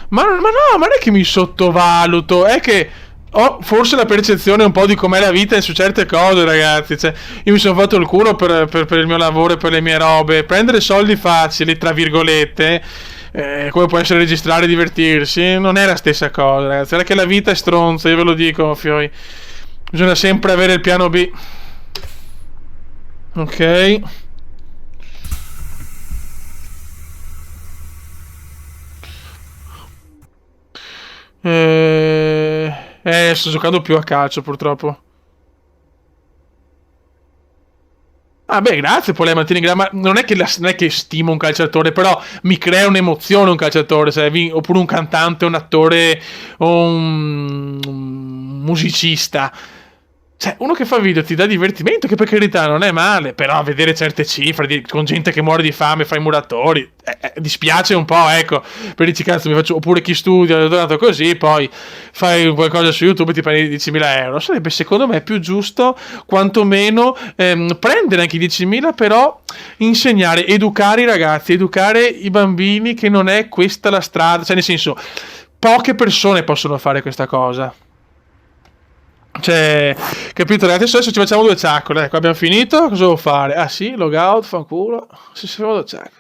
Ma no, ma non è che mi sottovaluto, è che ho forse la percezione un po' di com'è la vita su certe cose, ragazzi. Cioè, io mi sono fatto il culo per il mio lavoro e per le mie robe. Prendere soldi facili, tra virgolette, come può essere registrare e divertirsi, non è la stessa cosa, ragazzi. Era che la vita è stronza, io ve lo dico, Fioi. Bisogna sempre avere il piano B. Ok. Sto giocando più a calcio, purtroppo. Ah, beh, grazie, Polema, ma non è che, non è che stimo un calciatore, però mi crea un'emozione un calciatore, cioè, oppure un cantante, un attore o un musicista. Cioè, uno che fa video ti dà divertimento, che per carità non è male, però vedere certe cifre con gente che muore di fame, fa i muratori, dispiace un po', ecco, per dici cazzo mi faccio, oppure chi studia, è donato così, poi fai qualcosa su YouTube e ti prendi 10.000 euro. Sarebbe secondo me più giusto, quantomeno, prendere anche i 10.000, però insegnare, educare i ragazzi, educare i bambini che non è questa la strada, cioè nel senso, poche persone possono fare questa cosa. Cioè, capito ragazzi? Adesso ci facciamo due ciaccole. Ecco, abbiamo finito. Cosa devo fare? Ah sì, logout, fanculo. Si facciamo due ciaccole.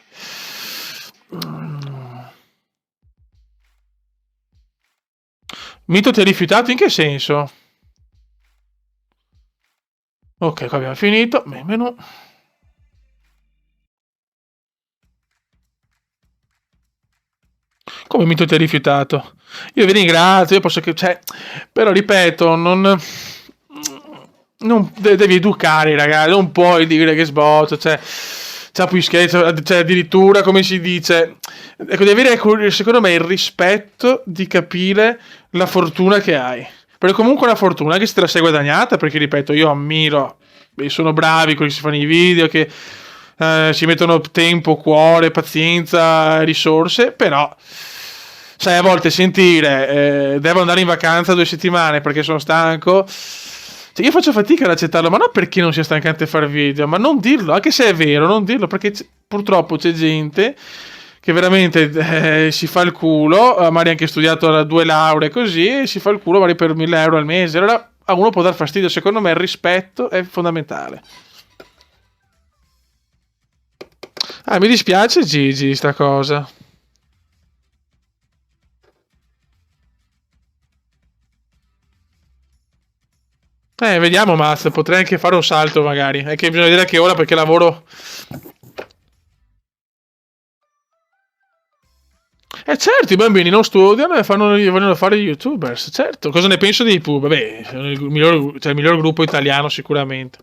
Mito ti ha rifiutato? In che senso? Ok, qua abbiamo finito. Menu. Come Mito ti ha rifiutato? Io vi ringrazio, io posso che... Cioè, però ripeto, non devi educare i ragazzi, non puoi dire che sboccia, cioè c'ha più scherzo, cioè addirittura come si dice, ecco, devi avere secondo me il rispetto di capire la fortuna che hai, perché comunque è una fortuna anche se te la sei guadagnata, perché ripeto, io ammiro, sono bravi quelli che si fanno i video, che ci mettono tempo, cuore, pazienza, risorse, però sai, a volte sentire devo andare in vacanza 2 settimane perché sono stanco. Cioè, io faccio fatica ad accettarlo, ma non perché non sia stancante fare video, ma non dirlo, anche se è vero, non dirlo, perché purtroppo c'è gente che veramente si fa il culo, magari anche studiato 2 lauree così, e si fa il culo magari per 1.000 euro al mese. Allora a uno può dar fastidio, secondo me il rispetto è fondamentale. Ah, mi dispiace Gigi, sta cosa. Vediamo, Maz, potrei anche fare un salto magari. È che bisogna vedere a che ora perché lavoro. Certo, i bambini non studiano e vogliono fare gli youtubers, certo. Cosa ne penso dei pub? Vabbè, sono cioè, il miglior gruppo italiano sicuramente.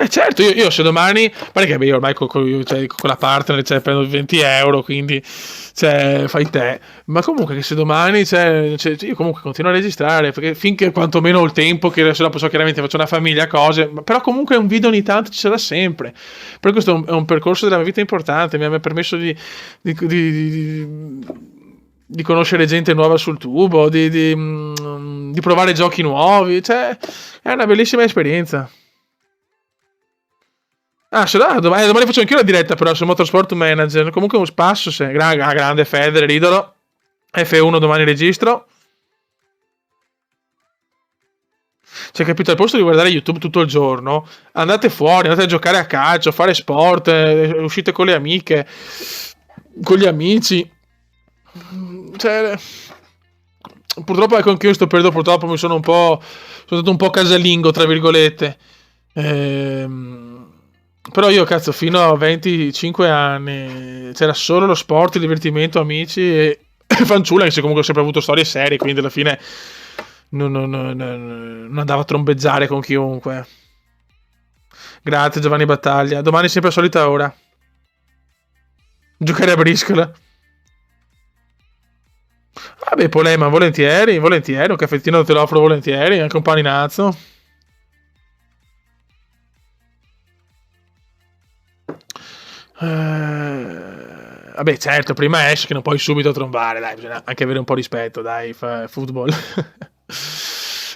Certo, io se domani, perché beh, io ormai cioè, con la partner cioè, prendo 20 euro, quindi cioè, fai te. Ma comunque che se domani, cioè, io comunque continuo a registrare, perché finché quantomeno ho il tempo, che adesso dopo so chiaramente faccio una famiglia, cose, però comunque un video ogni tanto ci sarà sempre. Per questo è un percorso della mia vita importante, mi ha permesso di conoscere gente nuova sul tubo, di provare giochi nuovi, cioè è una bellissima esperienza. Ah, se no, domani faccio anch'io la diretta però su Motorsport Manager. Comunque un spasso, se grande Federer, idolo. F1 domani registro. Cioè, capito, al posto di guardare YouTube tutto il giorno, andate fuori, andate a giocare a calcio, fare sport, uscite con le amiche, con gli amici. Cioè, purtroppo ecco anche io in sto periodo, purtroppo mi sono stato un po' casalingo, tra virgolette. Però io cazzo fino a 25 anni c'era solo lo sport, il divertimento, amici e fanciulla, che comunque ho sempre avuto storie serie, quindi alla fine non andavo a trombeggiare con chiunque. Grazie Giovanni Battaglia, domani sempre a solita ora. Giocare a briscola. Vabbè, Polema, volentieri, un caffettino te lo offro volentieri, anche un paninazzo. Vabbè, certo, prima esci che non puoi subito trombare, dai, bisogna anche avere un po' rispetto, dai, football.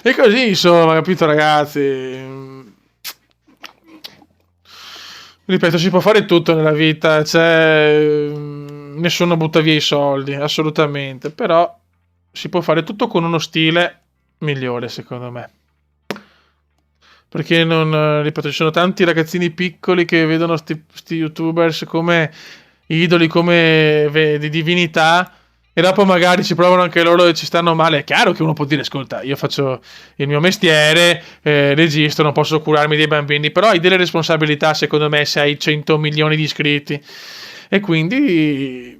E così, insomma, capito, ragazzi. Ripeto, si può fare tutto nella vita, nessuno butta via i soldi, assolutamente, però si può fare tutto con uno stile migliore, secondo me. Perché non, ripeto, ci sono tanti ragazzini piccoli che vedono sti youtubers come idoli, come di divinità, e dopo magari ci provano anche loro e ci stanno male. È chiaro che uno può dire, ascolta, io faccio il mio mestiere, registro, non posso curarmi dei bambini, però hai delle responsabilità, secondo me, se hai 100 milioni di iscritti. E quindi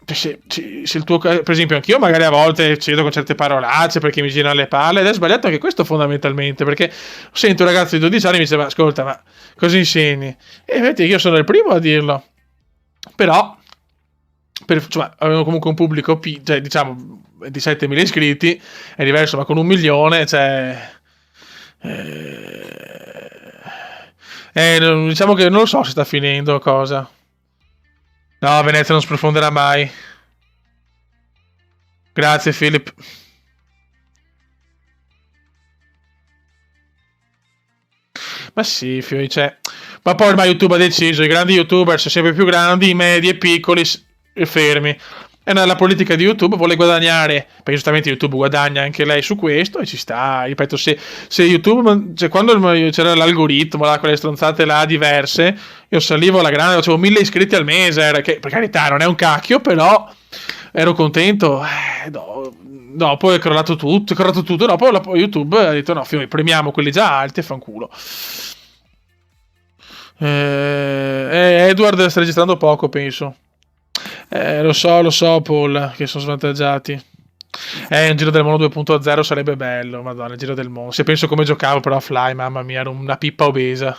Se il tuo, per esempio, anch'io magari a volte cedo con certe parolacce perché mi girano le palle, ed è sbagliato anche questo fondamentalmente, perché sento un ragazzo di 12 anni e mi dice: ma ascolta, ma cosa insegni? E vedi, io sono il primo a dirlo, però cioè, avevo comunque un pubblico, cioè, diciamo 27.000 iscritti, è diverso, ma con 1 milione, cioè... diciamo che non lo so se sta finendo cosa. No, Venezia non sprofonderà mai. Grazie, Philip. Ma sì, cioè... Ma poi ormai YouTube ha deciso, i grandi YouTuber sono sempre più grandi, i medi e piccoli fermi. E la politica di YouTube vuole guadagnare, perché giustamente YouTube guadagna anche lei su questo e ci sta. Ripeto, se YouTube, cioè quando c'era l'algoritmo, là, quelle stronzate là diverse, io salivo alla grande, facevo 1000 iscritti al mese, che per carità non è un cacchio, però ero contento. Dopo è crollato tutto, dopo YouTube ha detto no, premiamo quelli già alti e fanculo. Edward sta registrando poco, penso. Lo so, Paul, che sono svantaggiati. Un giro del mondo 2.0 sarebbe bello, madonna, il giro del mondo. Se penso come giocavo però a Fly, mamma mia, ero una pippa obesa.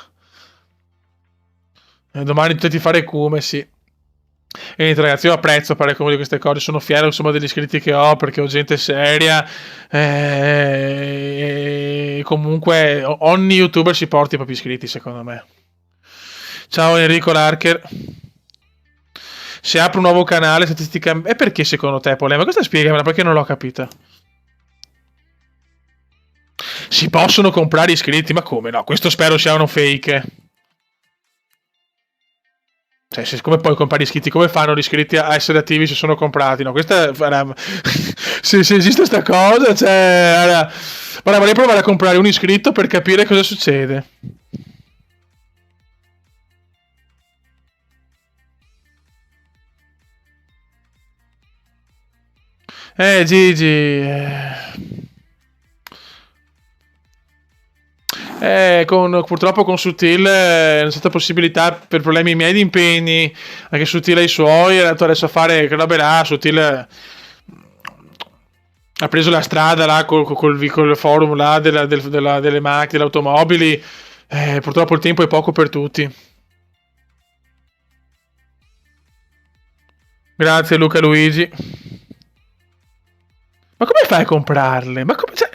Domani tutti fare come, sì. E niente, ragazzi, io apprezzo fare come di queste cose, sono fiero insomma degli iscritti che ho perché ho gente seria. Comunque ogni youtuber si porta i propri iscritti, secondo me. Ciao Enrico Larker. Se apro un nuovo canale, statisticamente... E perché secondo te, Polema? Questa spiegamela, perché non l'ho capita. Si possono comprare iscritti? Ma come no? Questo spero sia uno fake. Cioè, come puoi comprare iscritti? Come fanno gli iscritti a essere attivi se sono comprati? No, questa è... se esiste sta cosa, cioè... Guarda, vorrei provare a comprare un iscritto per capire cosa succede. Gigi. Purtroppo con Sutil non c'è stata possibilità per problemi miei di impegni, anche Sutil ai suoi, è andato adesso a fare che roba là, Sutil ha preso la strada là col forum là delle macchine, delle automobili, purtroppo il tempo è poco per tutti. Grazie Luca Luigi. Ma come fai a comprarle? Ma come... Cioè...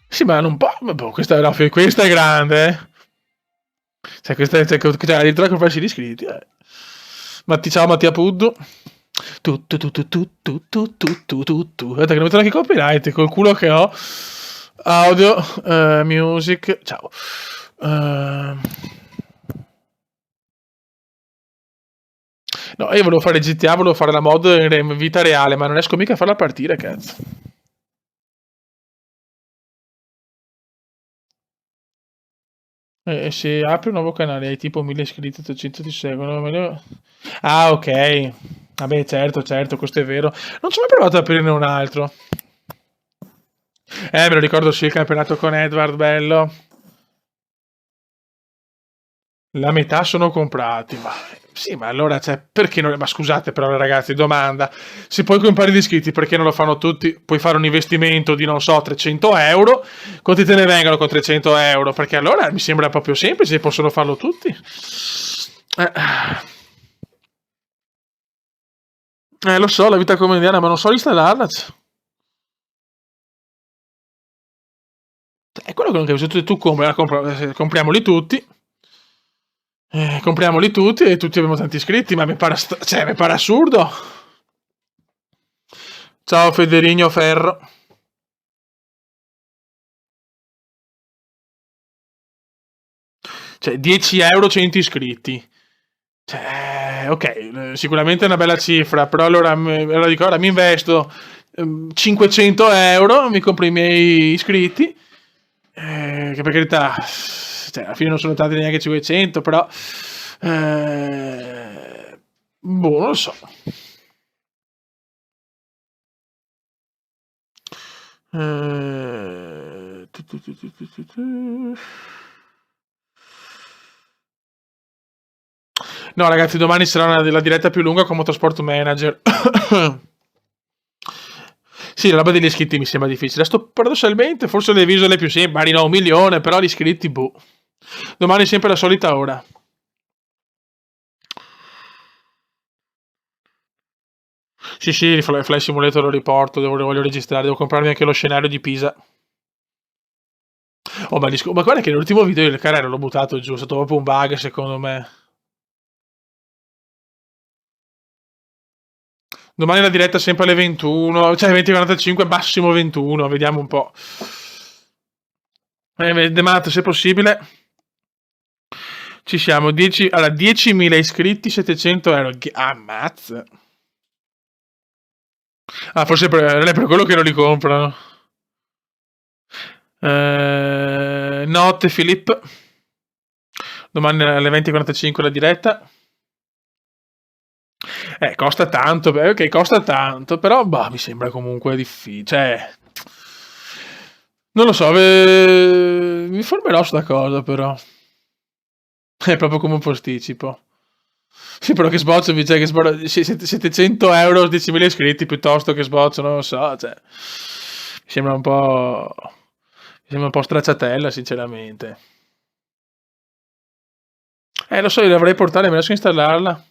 Sì, ma non può... No, questa è grande, eh. Cioè, questa è... Cioè, addirittura comprarsi gli iscritti, eh. Ciao Mattia Puddu. Aspetta che non metto anche copyright col culo che ho. Audio, music. Ciao. No, io volevo fare GTA, volevo fare la mod in vita reale, ma non riesco mica a farla partire, cazzo. Se apri un nuovo canale hai tipo 1000 iscritti, 800 ti seguono. Ah, ok. Vabbè, certo, questo è vero. Non ci ho mai provato ad aprirne un altro. Me lo ricordo, sì, il campionato con Edward, bello. La metà sono comprati, ma... Sì, ma allora, cioè, perché non... Ma scusate però, ragazzi, domanda. Se puoi comprare gli iscritti, perché non lo fanno tutti? Puoi fare un investimento di, non so, 300 euro. Quanti te ne vengono con 300 euro? Perché allora mi sembra proprio semplice, possono farlo tutti. Lo so, la vita comediana, ma non so installarla. È quello che non capisco. Tu compriamoli tutti. Compriamoli tutti e tutti abbiamo tanti iscritti, ma mi pare assurdo. Ciao Federigno Ferro. Cioè, 10 euro 100 iscritti. Cioè, ok, sicuramente è una bella cifra, però allora dico, ora mi investo 500 euro, mi compro i miei iscritti, che per carità, cioè, alla fine non sono tanti neanche 500, però... boh, non lo so. No, ragazzi, domani sarà la diretta più lunga con Motorsport Manager. Sì, la roba degli iscritti mi sembra difficile. Adesso, paradossalmente, forse le visual più semplici, magari no, 1 milione, però gli iscritti, boh. Domani sempre la solita ora. Sì, sì, il Flight Simulator lo riporto, voglio registrare, devo comprarmi anche lo scenario di Pisa. Oh, ma guarda che nell'ultimo video il carrello l'ho buttato giù, è stato proprio un bug secondo me. Domani la diretta sempre alle 21, cioè 20:45, massimo 21, vediamo un po'. Demato, se possibile. Ci siamo, 10.000 iscritti, 700 euro. Ammazza. Ah, forse è per quello che non li comprano. Notte Filippo. Domani alle 20:45 la diretta. Costa tanto, ok, costa tanto, però bah, mi sembra comunque difficile. Cioè, non lo so, mi informerò su sta cosa però. È proprio come un posticipo. Sì, però che sboccio, cioè, 700 euro, 10.000 iscritti piuttosto che sboccio, non lo so, cioè. Mi sembra un po'. Mi sembra un po' stracciatella, sinceramente. Lo so, io dovrei portare, me la so installarla.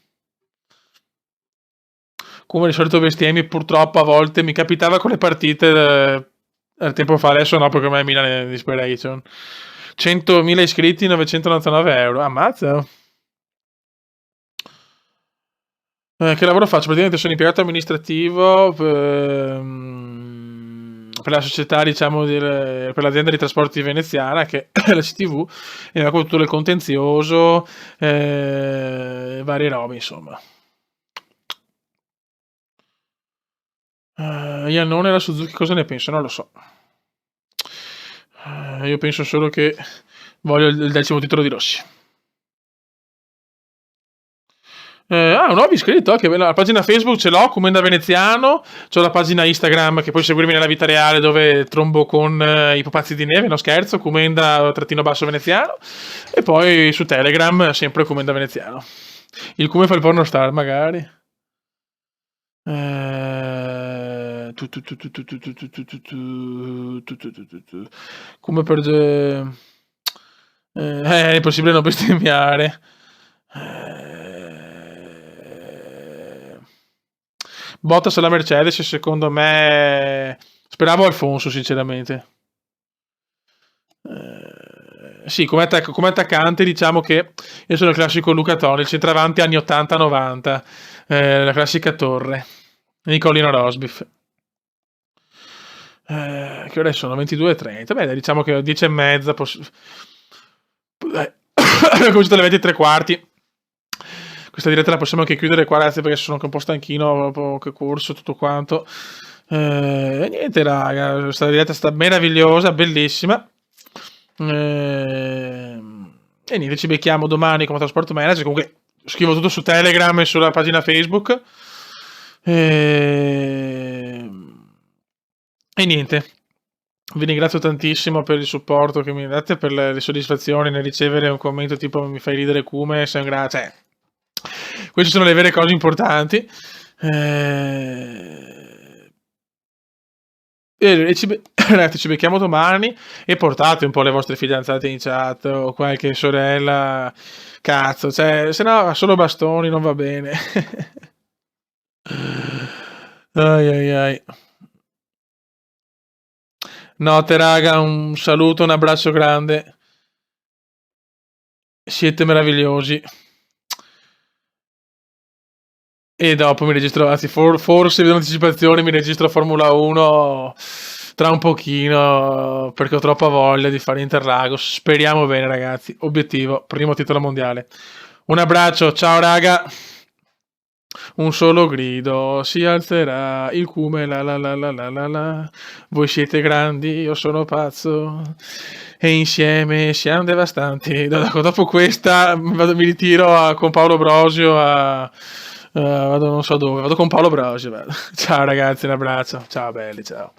Come di solito bestemmi, purtroppo a volte mi capitava con le partite tempo fa, adesso no, perché ormai Milan è in Desperation. 100.000 iscritti, 999 euro. Ammazza. Che lavoro faccio? Praticamente sono impiegato amministrativo per la società, diciamo, per l'azienda di trasporti veneziana, che è la CTV, e mi occupo tutto il contenzioso, varie robe, insomma. Iannone e la Suzuki cosa ne penso? Non lo so. Io penso solo che voglio il 10° titolo di Rossi. Un nuovo iscritto, che bella. La pagina Facebook ce l'ho, Comenda Veneziano. C'ho la pagina Instagram che puoi seguirmi nella vita reale, dove trombo con i pupazzi di neve, no scherzo, Comenda_Veneziano. E poi su Telegram sempre Comenda Veneziano. Il come fa il pornostar magari. Come per è impossibile non bestemmiare. Bottas alla Mercedes, secondo me. Speravo Alfonso, sinceramente. Sì, come attaccante, diciamo che io sono il classico Luca Toni, il centravanti anni 80-90, la classica torre. Nicolino Rosbiff. Che ore sono? 22:30. Beh, diciamo che 10:30. Abbiamo cominciato alle 20:15. Questa diretta la possiamo anche chiudere qua, ragazzi, perché sono anche un po' stanchino, proprio che corso, tutto quanto. E niente, raga, questa diretta è stata meravigliosa, bellissima. E niente, ci becchiamo domani come Trasport Manager. Comunque scrivo tutto su Telegram e sulla pagina Facebook. E niente, vi ringrazio tantissimo per il supporto che mi date, per le soddisfazioni nel ricevere un commento tipo mi fai ridere come, sei un cioè, queste sono le vere cose importanti. Ragazzi, ci becchiamo domani e portate un po' le vostre fidanzate in chat o qualche sorella. Cazzo, cioè, se no solo bastoni non va bene. Ai ai ai. Notte raga, un saluto, un abbraccio grande. Siete meravigliosi. E dopo mi registro, anzi forse vedo anticipazione, mi registro Formula 1 tra un pochino, perché ho troppa voglia di fare Interlagos. Speriamo bene ragazzi, obiettivo, primo titolo mondiale. Un abbraccio, ciao raga. Un solo grido si alzerà, il cume la la la la la la la. Voi siete grandi, io sono pazzo e insieme siamo devastanti. Dopo questa mi ritiro con Paolo Brosio vado non so dove, vado con Paolo Brosio. Ciao ragazzi, un abbraccio, ciao belli, ciao.